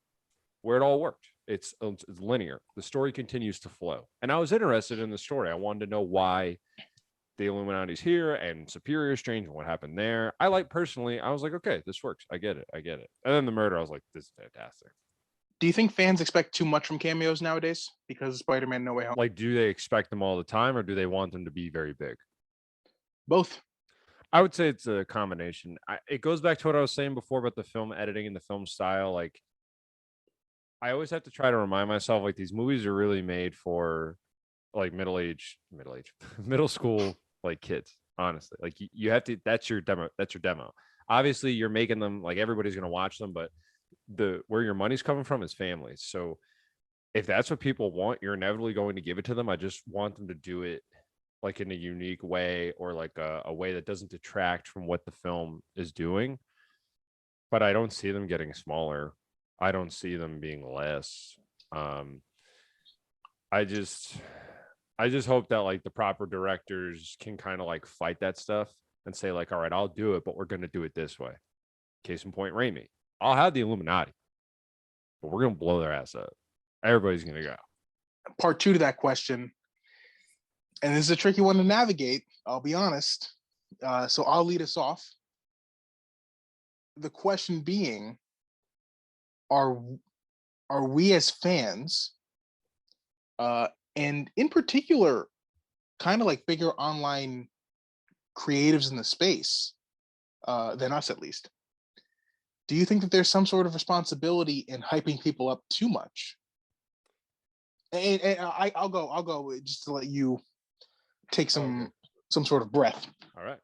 [SPEAKER 2] where it all worked. It's linear. The story continues to flow. And I was interested in the story. I wanted to know why the Illuminati's here and Superior Strange and what happened there. I was like, okay, this works. I get it. And then the murder, I was like, this is fantastic.
[SPEAKER 3] Do you think fans expect too much from cameos nowadays because of Spider-Man No Way Home?
[SPEAKER 2] Like, do they expect them all the time, or do they want them to be very big?
[SPEAKER 3] Both.
[SPEAKER 2] I would say it's a combination. It goes back to what I was saying before about the film editing and the film style. Like, I always have to try to remind myself, like, these movies are really made for like middle school, like, kids. Honestly, like, you have to. That's your demo. Obviously, you're making them like everybody's going to watch them, but where your money's coming from is families. So if that's what people want, you're inevitably going to give it to them. I just want them to do it like in a unique way, or like a way that doesn't detract from what the film is doing. but I don't see them getting smaller. I don't see them being less. Um, I just hope that like the proper directors can kind of like fight that stuff and say like, all right, I'll do it, but we're gonna do it this way. Case in point, Raimi. I'll have the Illuminati, but we're gonna blow their ass up. Everybody's gonna go.
[SPEAKER 3] Part two to that question, and this is a tricky one to navigate, I'll be honest. So I'll lead us off. The question being, are we as fans, and in particular, kind of like bigger online creatives in the space, than us at least, do you think that there's some sort of responsibility in hyping people up too much? And I'll go just to let you take some sort of breath.
[SPEAKER 2] All right.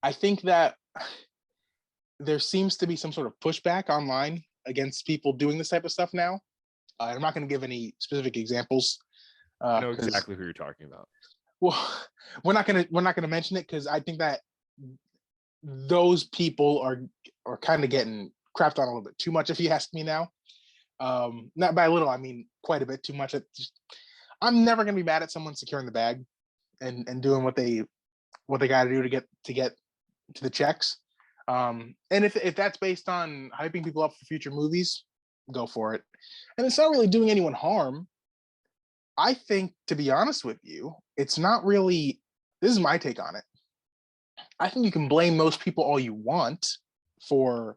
[SPEAKER 3] I think that there seems to be some sort of pushback online against people doing this type of stuff now. I'm not going to give any specific examples.
[SPEAKER 2] I know exactly who you're talking about.
[SPEAKER 3] Well, we're not gonna mention it because I think that those people are kind of getting crapped on a little bit too much, if you ask me now. Not by a little, I mean quite a bit too much. I'm never gonna be mad at someone securing the bag and doing what they got to do to get to the checks. And if that's based on hyping people up for future movies, go for it. And it's not really doing anyone harm. I think, to be honest with you, it's not really. This is my take on it. I think you can blame most people all you want for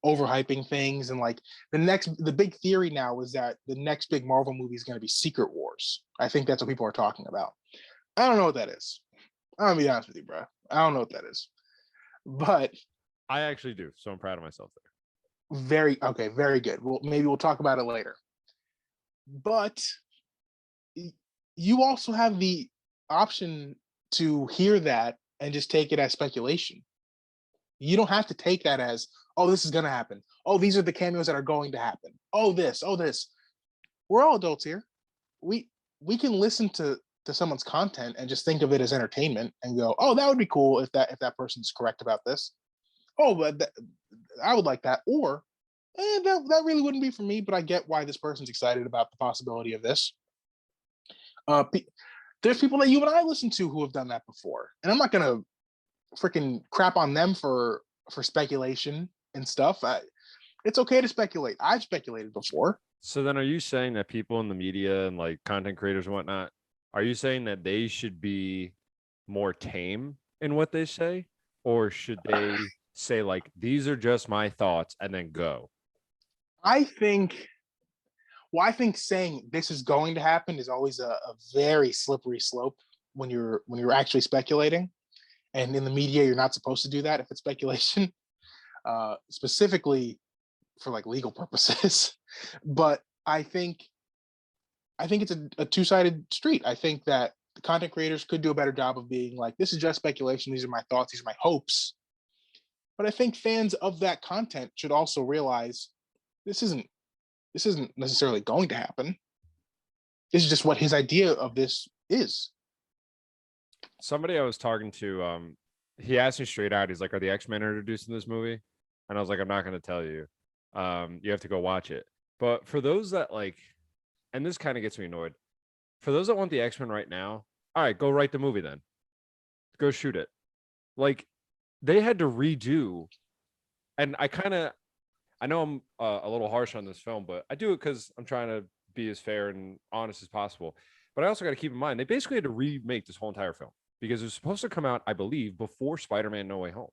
[SPEAKER 3] overhyping things, and like the big theory now is that the next big Marvel movie is going to be Secret Wars. I think that's what people are talking about. I don't know what that is. I'm gonna be honest with you, bro. I don't know what that is, but
[SPEAKER 2] I actually do, so I'm proud of myself there.
[SPEAKER 3] very good. Well, maybe we'll talk about it later. But you also have the option to hear that and just take it as speculation. You don't have to take that as, oh, this is going to happen. Oh, these are the cameos that are going to happen. Oh, this. We're all adults here. We can listen to someone's content and just think of it as entertainment and go, oh, that would be cool if that person's correct about this. Oh, but I would like that. Or that really wouldn't be for me, but I get why this person's excited about the possibility of this. There's people that you and I listen to who have done that before, and I'm not gonna freaking crap on them for speculation and stuff. It's okay to speculate. I've speculated before.
[SPEAKER 2] So then, are you saying that people in the media and like content creators and whatnot, are you saying that they should be more tame in what they say, or should they say like, these are just my thoughts and then go?
[SPEAKER 3] I think saying this is going to happen is always a very slippery slope when you're actually speculating. And in the media, you're not supposed to do that if it's speculation, specifically for like legal purposes. But I think it's a two-sided street. I think that the content creators could do a better job of being like, this is just speculation. These are my thoughts. These are my hopes. But I think fans of that content should also realize this isn't necessarily going to happen. This is just what his idea of this is.
[SPEAKER 2] Somebody I was talking to, he asked me straight out, he's like, are the X-Men introduced in this movie? And I was like, I'm not going to tell you. You have to go watch it. But for those that like, and this kind of gets me annoyed, for those that want the X-Men right now, all right, go write the movie then. Go shoot it. Like, they had to redo, and I know I'm a little harsh on this film, but I do it because I'm trying to be as fair and honest as possible. But I also got to keep in mind, they basically had to remake this whole entire film because it was supposed to come out, I believe, before Spider-Man No Way Home.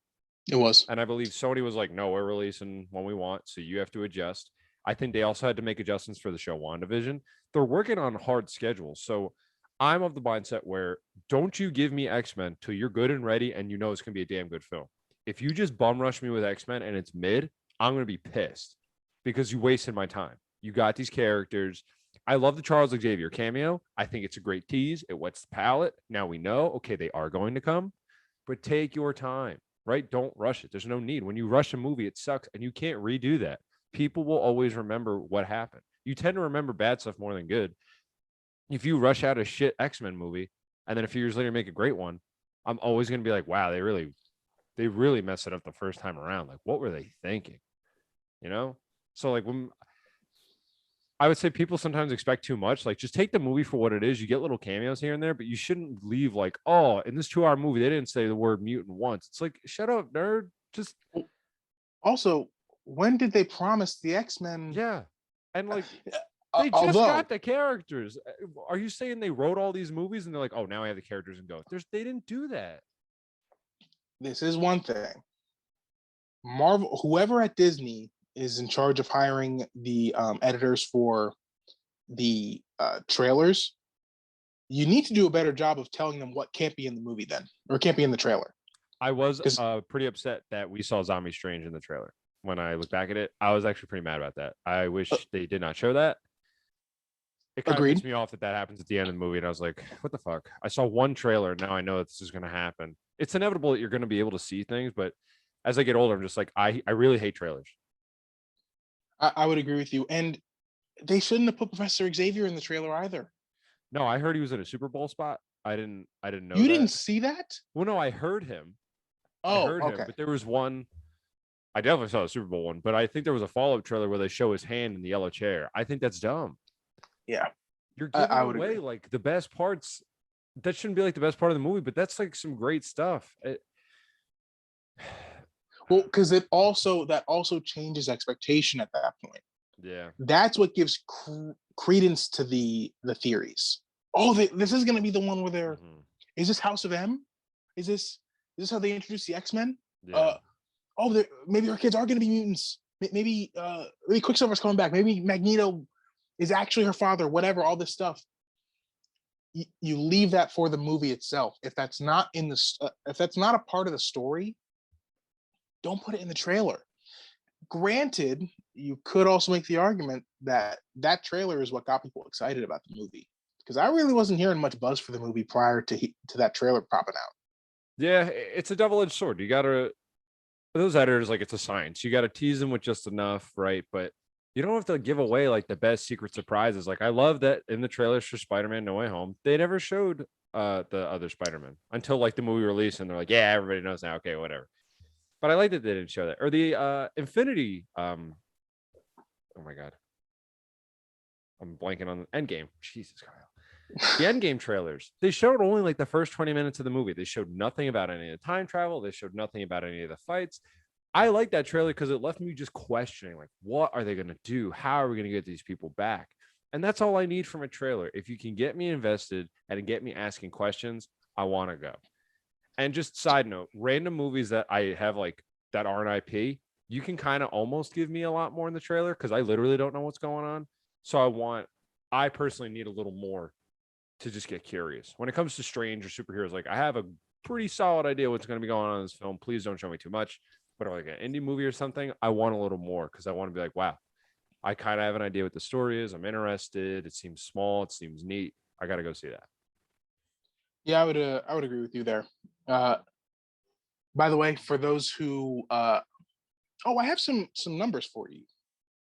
[SPEAKER 3] It was.
[SPEAKER 2] And I believe Sony was like, no, we're releasing when we want, so you have to adjust. I think they also had to make adjustments for the show WandaVision. They're working on hard schedules. So I'm of the mindset where don't you give me X-Men till you're good and ready and you know it's going to be a damn good film. If you just bum rush me with X-Men and it's mid, I'm going to be pissed because you wasted my time. You got these characters. I love the Charles Xavier cameo. I think it's a great tease. It wets the palate. Now we know, okay, they are going to come, but take your time, right? Don't rush it. There's no need. When you rush a movie, it sucks, and you can't redo that. People will always remember what happened. You tend to remember bad stuff more than good. If you rush out a shit X-Men movie and then a few years later make a great one, I'm always going to be like, wow, they really they really messed it up the first time around. Like, what were they thinking? You know? So like when I would say people sometimes expect too much. Like, just take the movie for what it is. You get little cameos here and there, but you shouldn't leave like, oh, in this 2-hour movie, they didn't say the word mutant once. It's like, shut up, nerd. Just
[SPEAKER 3] Also, when did they promise the X-Men?
[SPEAKER 2] yeah. And like they just
[SPEAKER 3] Although
[SPEAKER 2] got the characters. Are you saying they wrote all these movies and they're like, oh, now I have the characters and go? They didn't do that.
[SPEAKER 3] this is one thing. Marvel, whoever at Disney is in charge of hiring the editors for the trailers, you need to do a better job of telling them what can't be in the movie then, or can't be in the trailer.
[SPEAKER 2] I was pretty upset that we saw Zombie Strange in the trailer. When I look back at it, I was actually pretty mad about that. I wish they did not show that. It kind of pissed me off that happens at the end of the movie, and I was like, what the fuck? I saw one trailer, now I know that this is going to happen. It's inevitable that you're going to be able to see things, but as I get older, I'm just like, I really hate trailers.
[SPEAKER 3] I would agree with you. And they shouldn't have put Professor Xavier in the trailer either.
[SPEAKER 2] No, I heard he was in a Super Bowl spot. I didn't know
[SPEAKER 3] you
[SPEAKER 2] that.
[SPEAKER 3] Didn't see that?
[SPEAKER 2] Well, no, I heard him.
[SPEAKER 3] Oh,
[SPEAKER 2] I heard
[SPEAKER 3] okay.
[SPEAKER 2] him, but there was one. I definitely saw the Super Bowl one, but I think there was a follow-up trailer where they show his hand in the yellow chair. I think that's dumb.
[SPEAKER 3] Yeah.
[SPEAKER 2] You're giving away
[SPEAKER 3] agree.
[SPEAKER 2] like the best parts. That shouldn't be like the best part of the movie, but that's like some great stuff.
[SPEAKER 3] Well, because that also changes expectation at that point.
[SPEAKER 2] Yeah.
[SPEAKER 3] That's what gives credence to the theories. Oh, this is going to be the one where they're. Mm-hmm. Is this House of M? Is this how they introduce the X-Men?
[SPEAKER 2] Yeah.
[SPEAKER 3] Maybe our kids are going to be mutants. Maybe Quicksilver's coming back. Maybe Magneto is actually her father. Whatever, all this stuff. You leave that for the movie itself. If that's not if that's not a part of the story, don't put it in the trailer. Granted, you could also make the argument that trailer is what got people excited about the movie, because I really wasn't hearing much buzz for the movie prior to that trailer popping out.
[SPEAKER 2] Yeah, it's a double-edged sword. You gotta, those editors, like, it's a science. You gotta tease them with just enough, right? But you don't have to give away like the best secret surprises. Like, I love that in the trailers for Spider-Man No Way Home, they never showed the other Spider-Man until like the movie release, and they're like, yeah, everybody knows now. Okay, whatever. But I like that they didn't show that. Or the Infinity. Oh my God. I'm blanking on the Endgame. Jesus, Kyle. The Endgame trailers. They showed only like the first 20 minutes of the movie. They showed nothing about any of the time travel. They showed nothing about any of the fights. I like that trailer because it left me just questioning, like, what are they going to do? How are we going to get these people back? And that's all I need from a trailer. If you can get me invested and get me asking questions, I want to go. And just side note, random movies that I have like that aren't IP, you can kind of almost give me a lot more in the trailer because I literally don't know what's going on. So I personally need a little more to just get curious. When it comes to Strange or superheroes, like, I have a pretty solid idea what's going to be going on in this film. Please don't show me too much. But like an indie movie or something, I want a little more because I want to be like, wow, I kind of have an idea what the story is. I'm interested. It seems small. It seems neat. I got to go see that.
[SPEAKER 3] Yeah, I would agree with you there. By the way, for those who I have some numbers for you,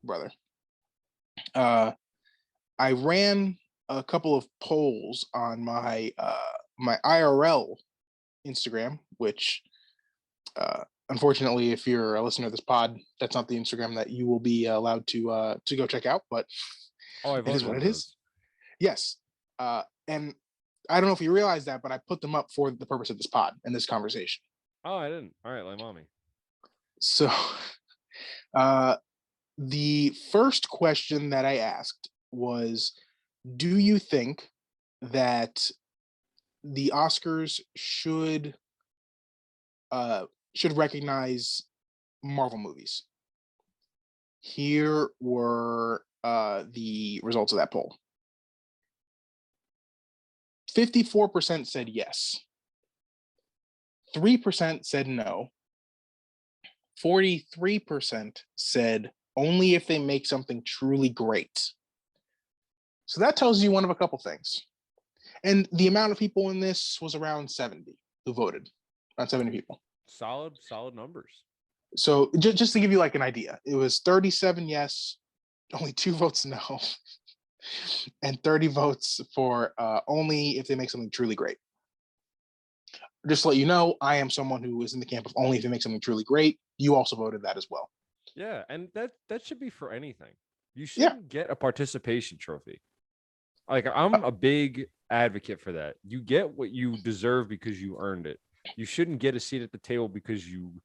[SPEAKER 3] brother. I ran a couple of polls on my my IRL Instagram, which unfortunately, if you're a listener to this pod, that's not the Instagram that you will be allowed to go check out. But
[SPEAKER 2] it
[SPEAKER 3] is what it is. Yes, and I don't know if you realize that, but I put them up for the purpose of this pod and this conversation.
[SPEAKER 2] Oh, I didn't. All right, like mommy.
[SPEAKER 3] So, the first question that I asked was, do you think that the Oscars should recognize Marvel movies? Here were the results of that poll. 54% said yes. 3% said no. 43% said only if they make something truly great. So that tells you one of a couple things. And the amount of people in this was around 70 who voted. Around 70 people.
[SPEAKER 2] Solid numbers.
[SPEAKER 3] So just to give you like an idea, it was 37 yes, only 2 votes no, and 30 votes for only if they make something truly great. just to let you know, I am someone who is in the camp of only if it makes something truly great. You also voted that as well.
[SPEAKER 2] Yeah, and that should be for anything. You
[SPEAKER 3] Yeah.
[SPEAKER 2] shouldn't get a participation trophy. Like, I'm a big advocate for that. You get what you deserve because you earned it. You shouldn't get a seat at the table because you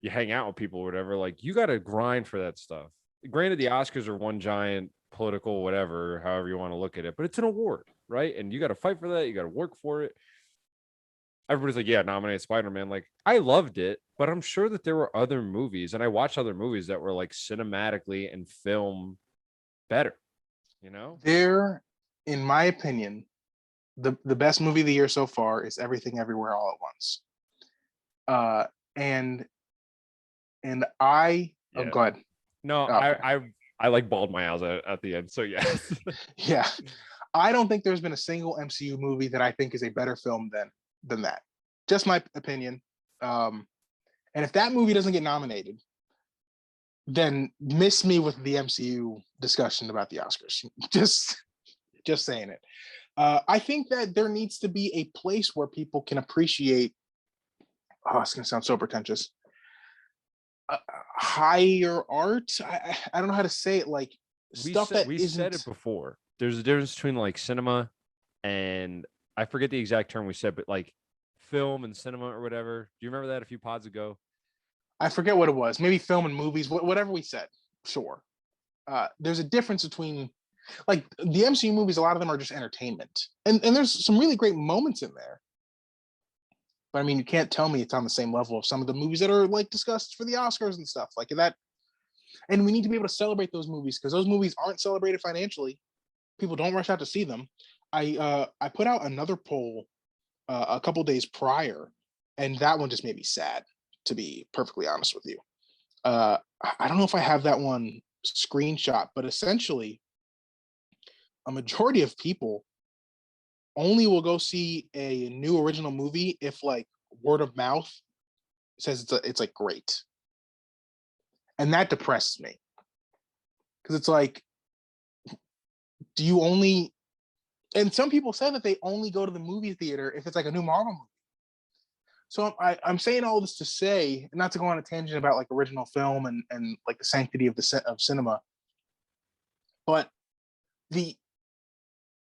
[SPEAKER 2] hang out with people or whatever. Like, you got to grind for that stuff. Granted, the Oscars are one giant political whatever, however you want to look at it, but it's an award, right? And you got to fight for that. You got to work for it. Everybody's like, yeah, nominate Spider-Man. Like, I loved it, but I'm sure that there were other movies, and I watched other movies that were like cinematically and film better, you know?
[SPEAKER 3] There, in my opinion, the best movie of the year so far is Everything Everywhere All at Once. And I oh
[SPEAKER 2] Yeah.
[SPEAKER 3] go ahead.
[SPEAKER 2] No,
[SPEAKER 3] Okay.
[SPEAKER 2] I like bawled my eyes out at the end. So yes.
[SPEAKER 3] Yeah. I don't think there's been a single MCU movie that I think is a better film than that. Just my opinion. And if that movie doesn't get nominated, then miss me with the MCU discussion about the Oscars. Just saying it. I think that there needs to be a place where people can appreciate. Oh, it's gonna sound so pretentious. Higher art. I don't know how to say it. Like stuff that
[SPEAKER 2] we said
[SPEAKER 3] isn't.
[SPEAKER 2] it before. There's a difference between like cinema and I forget the exact term we said, but like film and cinema or whatever. Do you remember that a few pods ago?
[SPEAKER 3] I forget what it was. Maybe film and movies. Whatever we said. Sure. There's a difference between like the MCU movies. A lot of them are just entertainment, and there's some really great moments in there. But I mean, you can't tell me it's on the same level of some of the movies that are like discussed for the Oscars and stuff like that. And we need to be able to celebrate those movies because those movies aren't celebrated financially. People don't rush out to see them. I put out another poll a couple days prior, and that one just made me sad. To be perfectly honest with you, I don't know if I have that one screenshot, but essentially, a majority of people only will go see a new original movie if like word of mouth says it's like great, and that depresses me because it's like, do you only? And some people say that they only go to the movie theater if it's like a new Marvel movie. So I'm saying all this to say, not to go on a tangent about like original film and like the sanctity of of cinema, but the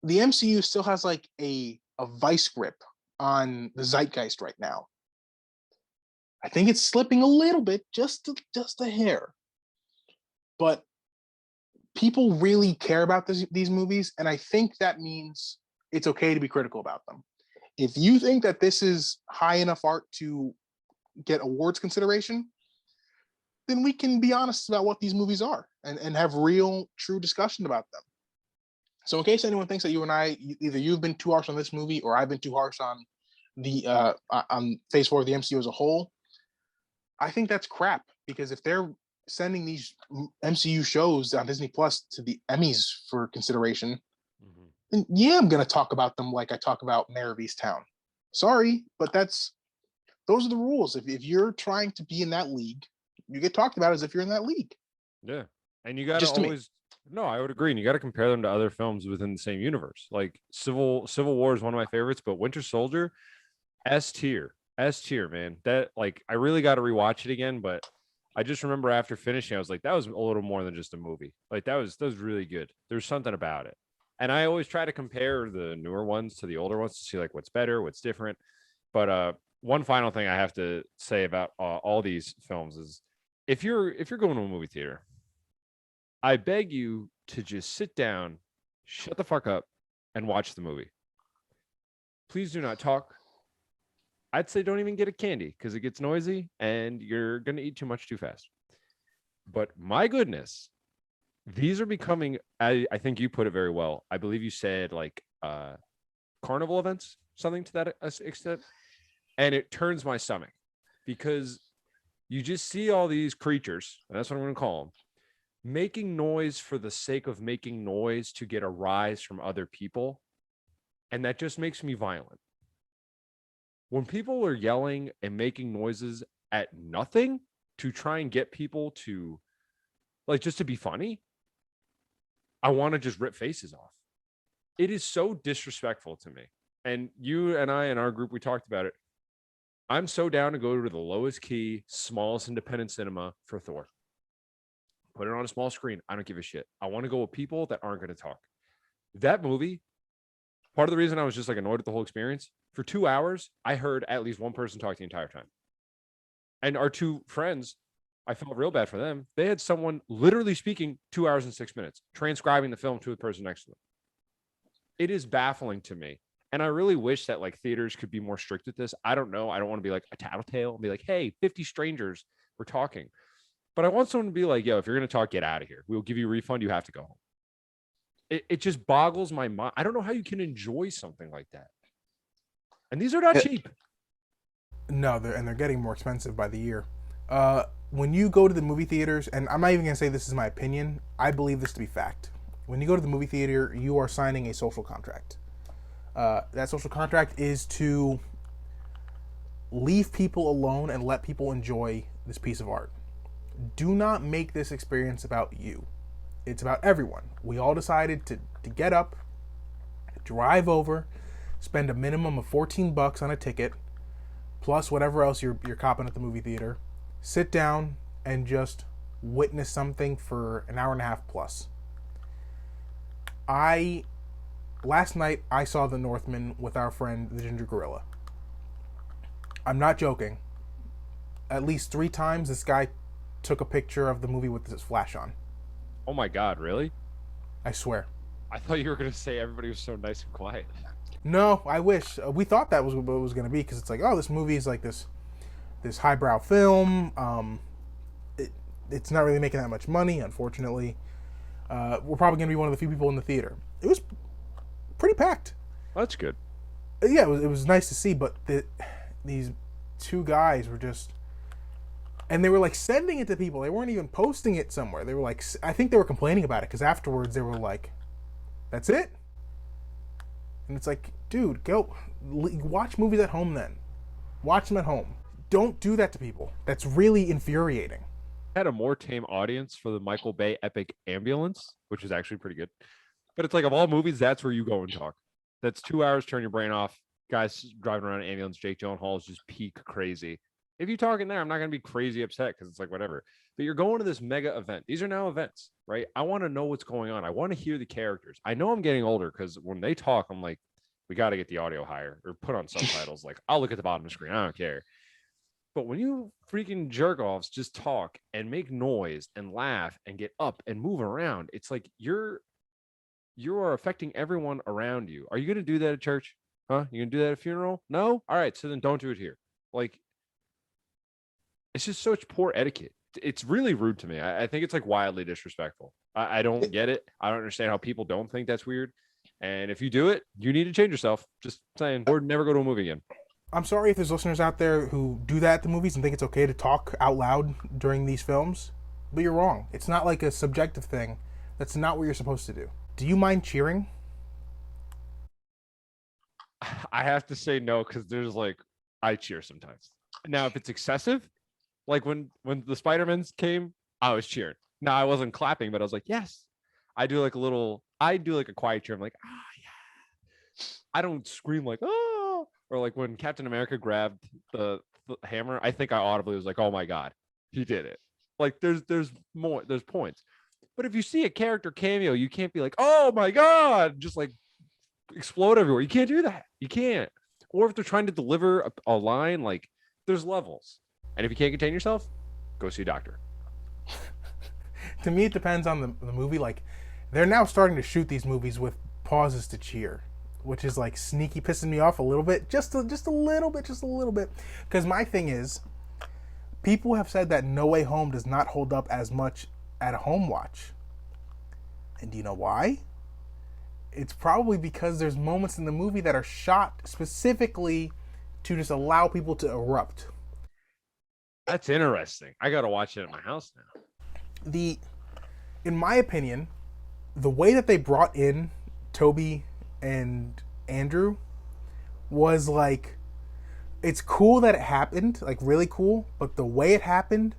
[SPEAKER 3] the MCU still has like a vice grip on the zeitgeist right now. I think it's slipping a little bit, just a hair, but people really care about these movies, and I think that means it's okay to be critical about them. If you think that this is high enough art to get awards consideration, then we can be honest about what these movies are and have real, true discussion about them. So, in case anyone thinks that you and I, either you've been too harsh on this movie or I've been too harsh on the on Phase 4 of the MCU as a whole, I think that's crap because if they're sending these MCU shows on Disney Plus to the Emmys for consideration, then yeah, I'm gonna talk about them like I talk about Mayor of Easttown. Sorry, but those are the rules. If you're trying to be in that league, you get talked about as if you're in that league.
[SPEAKER 2] Yeah. And you got to
[SPEAKER 3] Just to me.
[SPEAKER 2] always, no, I would agree. And you got to compare them to other films within the same universe. Like Civil War is one of my favorites, but Winter Soldier, S tier, man. That like, I really got to rewatch it again, but I just remember after finishing, I was like, that was a little more than just a movie. Like that was really good. There's something about it. And I always try to compare the newer ones to the older ones to see like what's better, what's different. But one final thing I have to say about all these films is if you're going to a movie theater, I beg you to just sit down, shut the fuck up, and watch the movie. Please do not talk. I'd say don't even get a candy because it gets noisy and you're going to eat too much too fast. But my goodness, these are becoming, I think you put it very well. I believe you said like carnival events, something to that extent. And it turns my stomach because you just see all these creatures, and that's what I'm going to call them, making noise for the sake of making noise to get a rise from other people. And that just makes me violent. When people are yelling and making noises at nothing to try and get people to, like, just to be funny, I want to just rip faces off. It is so disrespectful to me. And you and I in our group, we talked about it. I'm so down to go to the lowest key, smallest independent cinema for Thor. Put it on a small screen. I don't give a shit. I want to go with people that aren't going to talk. That movie, part of the reason I was just like annoyed at the whole experience, for 2 hours, I heard at least one person talk the entire time. And our two friends, I felt real bad for them. They had someone literally speaking 2 hours and 6 minutes, transcribing the film to the person next to them. It is baffling to me. And I really wish that like theaters could be more strict with this. I don't know. I don't want to be like a tattletale and be like, hey, 50 strangers were talking. But I want someone to be like, yo, if you're going to talk, get out of here. We'll give you a refund. You have to go home. It just boggles my mind. I don't know how you can enjoy something like that. And these are not cheap.
[SPEAKER 1] No, they're getting more expensive by the year. When you go to the movie theaters, and I'm not even going to say this is my opinion, I believe this to be fact. When you go to the movie theater, you are signing a social contract. That social contract is to leave people alone and let people enjoy this piece of art. Do not make this experience about you. It's about everyone. We all decided to get up, drive over, spend a minimum of $14 on a ticket, plus whatever else you're copping at the movie theater, sit down and just witness something for an hour and a half plus. Last night, I saw The Northman with our friend, the Ginger Gorilla. I'm not joking. At least 3 times, this guy took a picture of the movie with his flash on.
[SPEAKER 2] Oh my God, really?
[SPEAKER 1] I swear.
[SPEAKER 2] I thought you were going to say everybody was so nice and quiet.
[SPEAKER 1] No, I wish. We thought that was what it was going to be, because it's like, oh, this movie is like this highbrow film. It's not really making that much money, unfortunately. We're probably going to be one of the few people in the theater. It was pretty packed.
[SPEAKER 2] That's good.
[SPEAKER 1] Yeah, it was nice to see, but these 2 guys were just... And they were like sending it to people. They weren't even posting it somewhere. They were like... I think they were complaining about it, because afterwards they were like, that's it? And it's like, dude, go watch movies at home then. Watch them at home. Don't do that to people. That's really infuriating.
[SPEAKER 2] Had a more tame audience for the Michael Bay epic Ambulance, which is actually pretty good. But it's like, of all movies, that's where you go and talk. That's 2 hours, turn your brain off. Guys driving around in ambulance, Jake Gyllenhaal is just peak crazy. If you talk in there, I'm not going to be crazy upset because it's like, whatever. But you're going to this mega event. These are now events, right? I want to know what's going on. I want to hear the characters. I know I'm getting older because when they talk, I'm like, we got to get the audio higher or put on subtitles. Like, I'll look at the bottom of the screen. I don't care. But when you freaking jerk-offs just talk and make noise and laugh and get up and move around, it's like you are affecting everyone around you. Are you going to do that at church? Huh? You going to do that at a funeral? No? All right. So then don't do it here. Like, it's just such poor etiquette. It's really rude to me. I think it's like wildly disrespectful. I don't get it. I don't understand how people don't think that's weird. And if you do it, you need to change yourself. Just saying, or never go to a movie again.
[SPEAKER 1] I'm sorry if there's listeners out there who do that at the movies and think it's okay to talk out loud during these films, but you're wrong. It's not like a subjective thing. That's not what you're supposed to do. Do you mind cheering?
[SPEAKER 2] I have to say no, because there's like, I cheer sometimes. Now, if it's excessive, like when the Spider-Mans came, I was cheering. Now, I wasn't clapping, but I was like, yes. I do like a quiet cheer. I'm like, yeah. I don't scream like, oh. Or like when Captain America grabbed the hammer, I think I audibly was like, oh my God, he did it. Like there's points. But if you see a character cameo, you can't be like, oh my God, just like explode everywhere. You can't do that. You can't. Or if they're trying to deliver a line, like there's levels. And if you can't contain yourself, go see a doctor.
[SPEAKER 1] To me, it depends on the movie. Like, they're now starting to shoot these movies with pauses to cheer, which is like sneaky pissing me off a little bit. Just a little bit. Because my thing is, people have said that No Way Home does not hold up as much at a home watch. And do you know why? It's probably because there's moments in the movie that are shot specifically to just allow people to erupt.
[SPEAKER 2] That's interesting. I got to watch it at my house now.
[SPEAKER 1] In my opinion, the way that they brought in Toby and Andrew was like, it's cool that it happened, like really cool, but the way it happened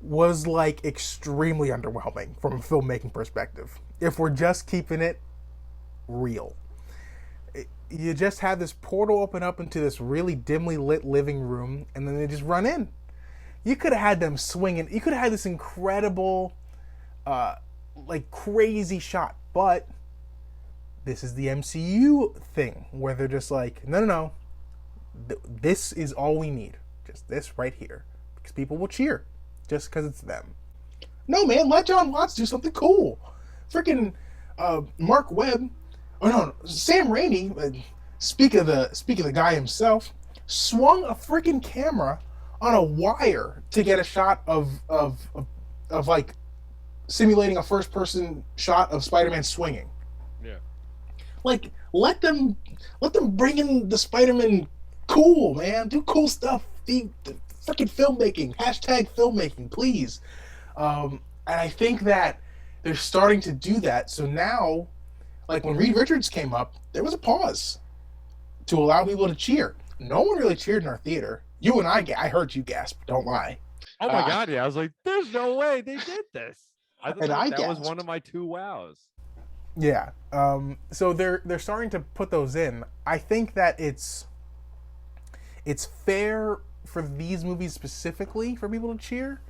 [SPEAKER 1] was like extremely underwhelming from a filmmaking perspective. If we're just keeping it real. you just have this portal open up into this really dimly lit living room, and then they just run in. You could have had them swinging. You could have had this incredible, like crazy shot, but this is the MCU thing where they're just like, no, no, no. This is all we need. Just this right here, because people will cheer just because it's them. No, man, let John Watts do something cool. Freaking Mark Webb, oh no, Sam Raimi. Speak of the guy himself, swung a freaking camera on a wire to get a shot of like simulating a first person shot of Spider-Man swinging.
[SPEAKER 2] Yeah.
[SPEAKER 1] Like let them bring in the Spider-Man cool, man. Do cool stuff. The freaking filmmaking. #filmmaking, please. And I think that they're starting to do that. So now, like when Reed Richards came up, there was a pause to allow people to cheer. No one really cheered in our theater. You and I heard you gasp. Don't lie.
[SPEAKER 2] Oh my god! Yeah, I was like, "There's no way they did this." I thought that was
[SPEAKER 3] gasped.
[SPEAKER 2] one of my 2 wows.
[SPEAKER 1] Yeah. So they're starting to put those in. I think that it's fair for these movies specifically for people to cheer.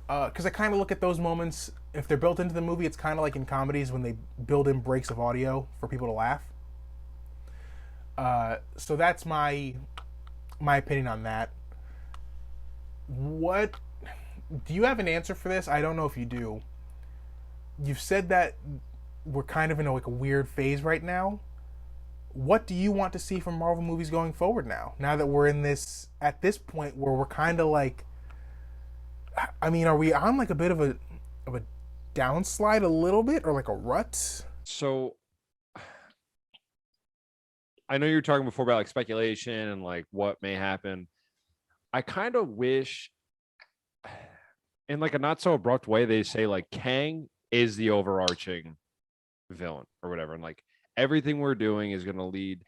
[SPEAKER 1] Because I kind of look at those moments, if they're built into the movie, it's kind of like in comedies when they build in breaks of audio for people to laugh. So that's my opinion on that. What do you have an answer for this? I don't know if you do. You've said that we're kind of in a weird phase right now. What do you want to see from Marvel movies going forward now? Now that we're at this point where we're kind of like, I mean, are we on like a bit of a downslide a little bit, or like a rut?
[SPEAKER 2] So I know you were talking before about like speculation and like what may happen. I kind of wish, in like a not so abrupt way, they say like Kang is the overarching villain or whatever, and like everything we're doing is going to lead.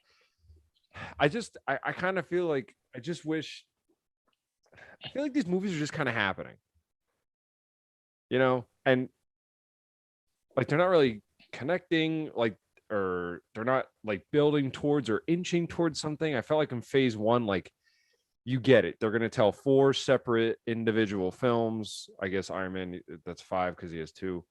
[SPEAKER 2] I kind of feel like I feel like these movies are just kind of happening, and like they're not really connecting, like, or they're not like building towards or inching towards something. I felt like in phase 1, like you get it. They're going to tell 4 separate individual films. I guess Iron Man, that's 5 because he has 2.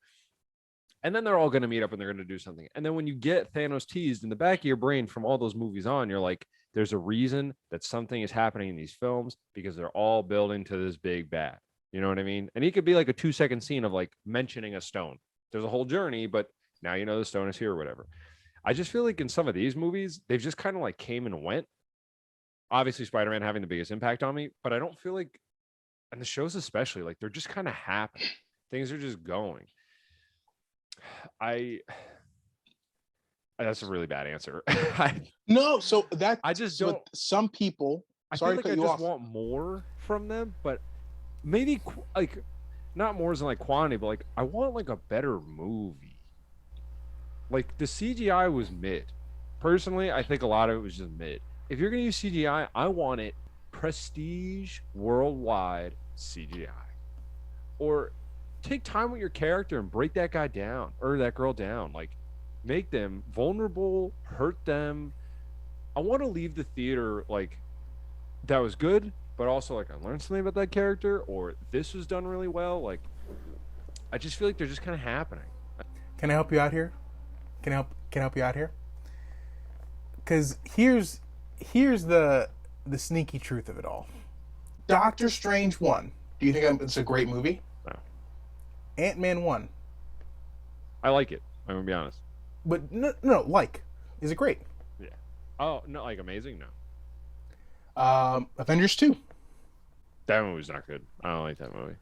[SPEAKER 2] And then they're all going to meet up and they're going to do something. And then when you get Thanos teased in the back of your brain from all those movies on, you're like, there's a reason that something is happening in these films because they're all building to this big bad. You know what I mean? And he could be like a 2-second scene of like mentioning a stone. There's a whole journey, but now you know the stone is here or whatever. I just feel like in some of these movies, they've just kind of like came and went. Obviously, Spider-Man having the biggest impact on me, but I don't feel like, and the shows especially, like they're just kind of happening. Things are just going. That's a really bad answer.
[SPEAKER 3] No, so that
[SPEAKER 2] I just don't.
[SPEAKER 3] Some people.
[SPEAKER 2] I
[SPEAKER 3] Sorry
[SPEAKER 2] feel like
[SPEAKER 3] to
[SPEAKER 2] I
[SPEAKER 3] cut you
[SPEAKER 2] just
[SPEAKER 3] off.
[SPEAKER 2] want more from them, but maybe like not more as in like quantity, but like I want like a better movie. Like the CGI was mid. Personally, I think a lot of it was just mid. If you're gonna use CGI, I want it prestige worldwide CGI, or take time with your character and break that guy down or that girl down. Like, make them vulnerable, hurt them. I want to leave the theater like that was good, but also like I learned something about that character, or this was done really well. Like, I just feel like they're just kind of happening.
[SPEAKER 1] Can I help you out here? Can I help you out here? Because here's the sneaky truth of it all. Doctor Strange 1. Do you think it's a great movie?
[SPEAKER 2] No.
[SPEAKER 1] Ant-Man 1.
[SPEAKER 2] I like it. I'm gonna be honest.
[SPEAKER 1] But no, is it great?
[SPEAKER 2] Yeah. Oh, not like amazing. No.
[SPEAKER 1] Avengers 2.
[SPEAKER 2] That movie's not good. I don't like that movie.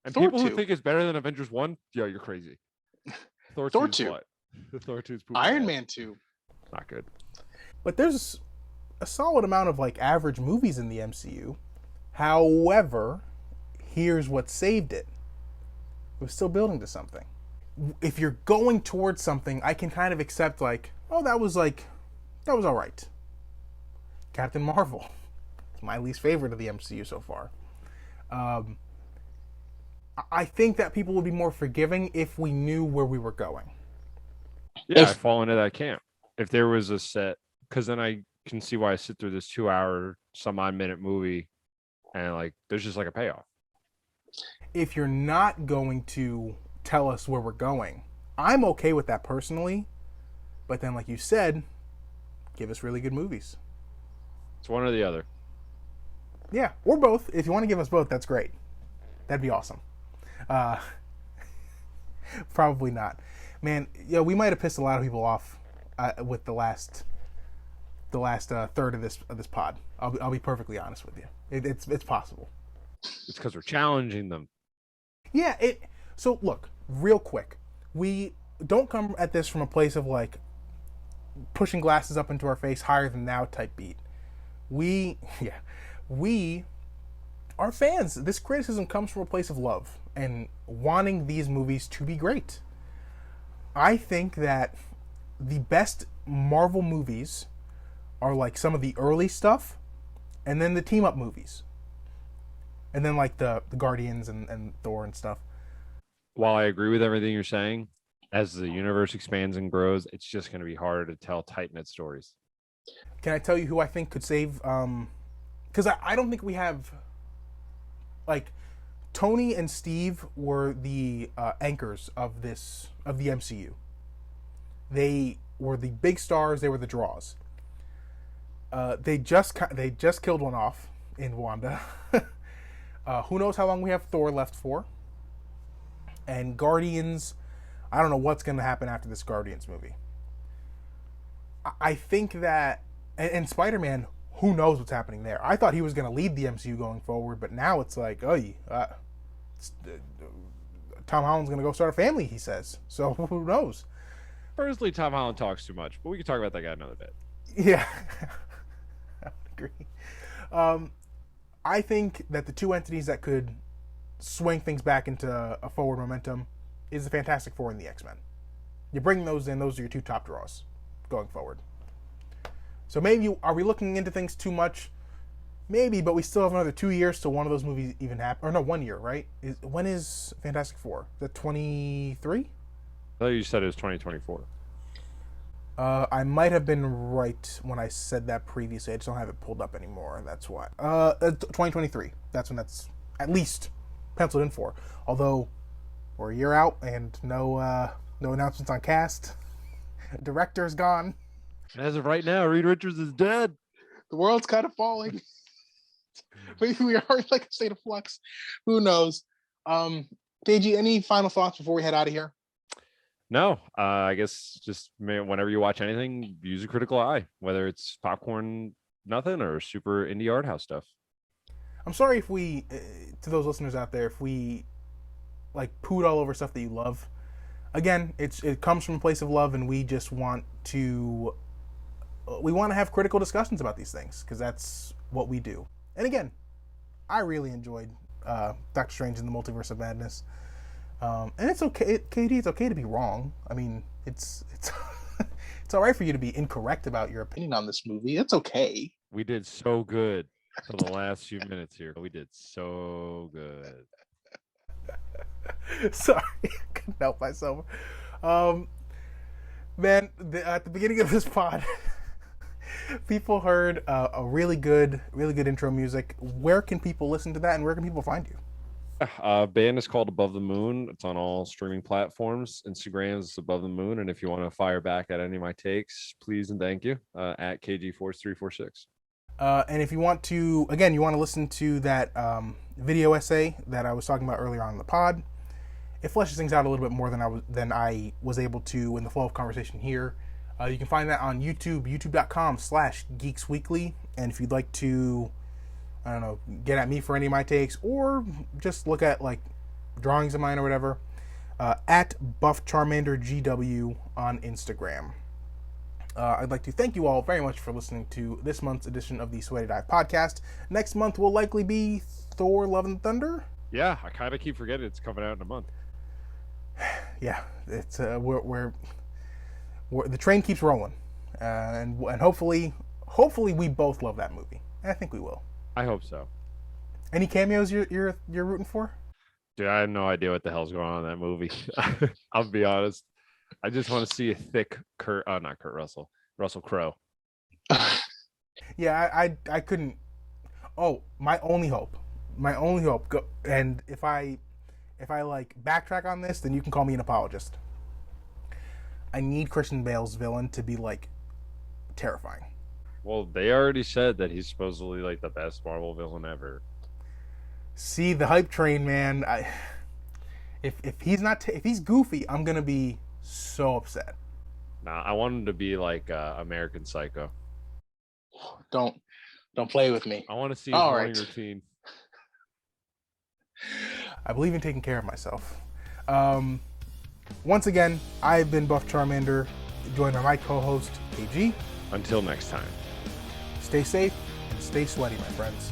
[SPEAKER 2] And
[SPEAKER 3] Thor
[SPEAKER 2] people
[SPEAKER 3] 2.
[SPEAKER 2] who think it's better than Avengers 1, yo, you're crazy. Thor
[SPEAKER 3] 2.
[SPEAKER 2] What? Thor 2 is
[SPEAKER 3] Iron Man 2.
[SPEAKER 2] Not good.
[SPEAKER 1] But there's a solid amount of like average movies in the MCU. However, here's what saved it. It was still building to something. If you're going towards something, I can kind of accept like, oh, that was all right. Captain Marvel. It's my least favorite of the MCU so far. I think that people would be more forgiving if we knew where we were going.
[SPEAKER 2] Yeah, I fall into that camp. If there was a set because then I can see why I sit through this 2 hour some odd minute movie and like there's just like a payoff.
[SPEAKER 1] If you're not going to tell us where we're going, I'm okay with that personally. But then, like you said, give us really good movies.
[SPEAKER 2] It's one or the other.
[SPEAKER 1] Yeah, or both. If you want to give us both, that's great. That'd be awesome. Uh, probably not. Man, yeah, we might have pissed a lot of people off with the last third of this pod. I'll be perfectly honest with you. It's possible.
[SPEAKER 2] It's because we're challenging them.
[SPEAKER 1] Yeah. So look, real quick, we don't come at this from a place of like pushing glasses up into our face, higher than thou type beat. We are fans. This criticism comes from a place of love and wanting these movies to be great. I think that the best Marvel movies are like some of the early stuff, and then the team up movies, and then like the Guardians and Thor and stuff.
[SPEAKER 2] While I agree with everything you're saying, as the universe expands and grows, it's just going to be harder to tell tight-knit stories.
[SPEAKER 1] Can I tell you who I think could save? Because I don't think we have, like, Tony and Steve were the anchors of the MCU. They were the big stars. They were the draws. They just killed one off in Wanda. Who knows how long we have Thor left for? And Guardians, I don't know what's going to happen after this Guardians movie. I think that, and Spider-Man, who knows what's happening there? I thought he was going to lead the MCU going forward, but now it's like, Tom Holland's going to go start a family, he says. So who knows?
[SPEAKER 2] Personally, Tom Holland talks too much, but we can talk about that guy another bit.
[SPEAKER 1] Yeah, I would agree. I think that the two entities that could swing things back into a forward momentum is the Fantastic Four and the X-Men. You bring those in; those are your two top draws going forward. So maybe are we looking into things too much? Maybe, but we still have another 2 years till one of those movies even happen. Or no, 1 year, right? When is Fantastic Four? Is that 23?
[SPEAKER 2] I thought you said it was 2024.
[SPEAKER 1] I might have been right when I said that previously. I just don't have it pulled up anymore. That's why. 2023. That's when that's at least penciled in for. Although we're a year out and no announcements on cast. Director's gone.
[SPEAKER 2] As of right now, Reed Richards is dead.
[SPEAKER 3] The world's kind of falling. Maybe we are in like a state of flux. Who knows? KG, any final thoughts before we head out of here?
[SPEAKER 2] No, I guess just whenever you watch anything, use a critical eye, whether it's popcorn, nothing, or super indie art house stuff.
[SPEAKER 1] I'm sorry if we, to those listeners out there, if we like pooed all over stuff that you love. Again, it comes from a place of love, and we just want to have critical discussions about these things because that's what we do. And again, I really enjoyed Doctor Strange in the Multiverse of Madness. And it's okay, KD. It's okay to be wrong. I mean, it's it's all right for you to be incorrect about your opinion on this movie. It's okay.
[SPEAKER 2] We did so good for the last few minutes here. We did so good.
[SPEAKER 1] Sorry, I couldn't help myself. Man, at the beginning of this pod, people heard a really good intro music. Where can people listen to that, and where can people find you?
[SPEAKER 2] Band is called Above the Moon. It's on all streaming platforms. Instagram is Above the Moon, and if you want to fire back at any of my takes, please and thank you. At KG4346.
[SPEAKER 1] And if you want to, again, you want to listen to that video essay that I was talking about earlier on in the pod. It fleshes things out a little bit more than I was able to in the flow of conversation here. You can find that on YouTube, youtube.com/geeksweekly. And if you'd like to, I don't know, get at me for any of my takes, or just look at like drawings of mine or whatever, at BuffCharmanderGW on Instagram. I'd like to thank you all very much for listening to this month's edition of the Sweaty Dive podcast. Next month will likely be Thor: Love and Thunder.
[SPEAKER 2] Yeah, I kind of keep forgetting it's coming out in a month.
[SPEAKER 1] Yeah, it's we're the train keeps rolling, and hopefully we both love that movie. I think we will.
[SPEAKER 2] I hope so.
[SPEAKER 1] Any cameos you're rooting for?
[SPEAKER 2] Dude, I have no idea what the hell's going on in that movie. I'll be honest. I just want to see a thick Russell Crowe.
[SPEAKER 1] Yeah, I couldn't. Oh, my only hope, and if I like backtrack on this, then you can call me an apologist. I need Christian Bale's villain to be like terrifying.
[SPEAKER 2] Well, they already said that he's supposedly like the best Marvel villain ever.
[SPEAKER 1] See the hype train, man. If he's not if he's goofy, I'm gonna be so upset.
[SPEAKER 2] Nah, I want him to be like American Psycho.
[SPEAKER 3] Don't play with me.
[SPEAKER 2] I want to see his
[SPEAKER 3] All
[SPEAKER 2] morning
[SPEAKER 3] right.
[SPEAKER 2] routine.
[SPEAKER 1] I believe in taking care of myself. Once again, I've been Buff Charmander, joined by my co-host KG.
[SPEAKER 2] Until next time.
[SPEAKER 1] Stay safe and stay sweaty, my friends.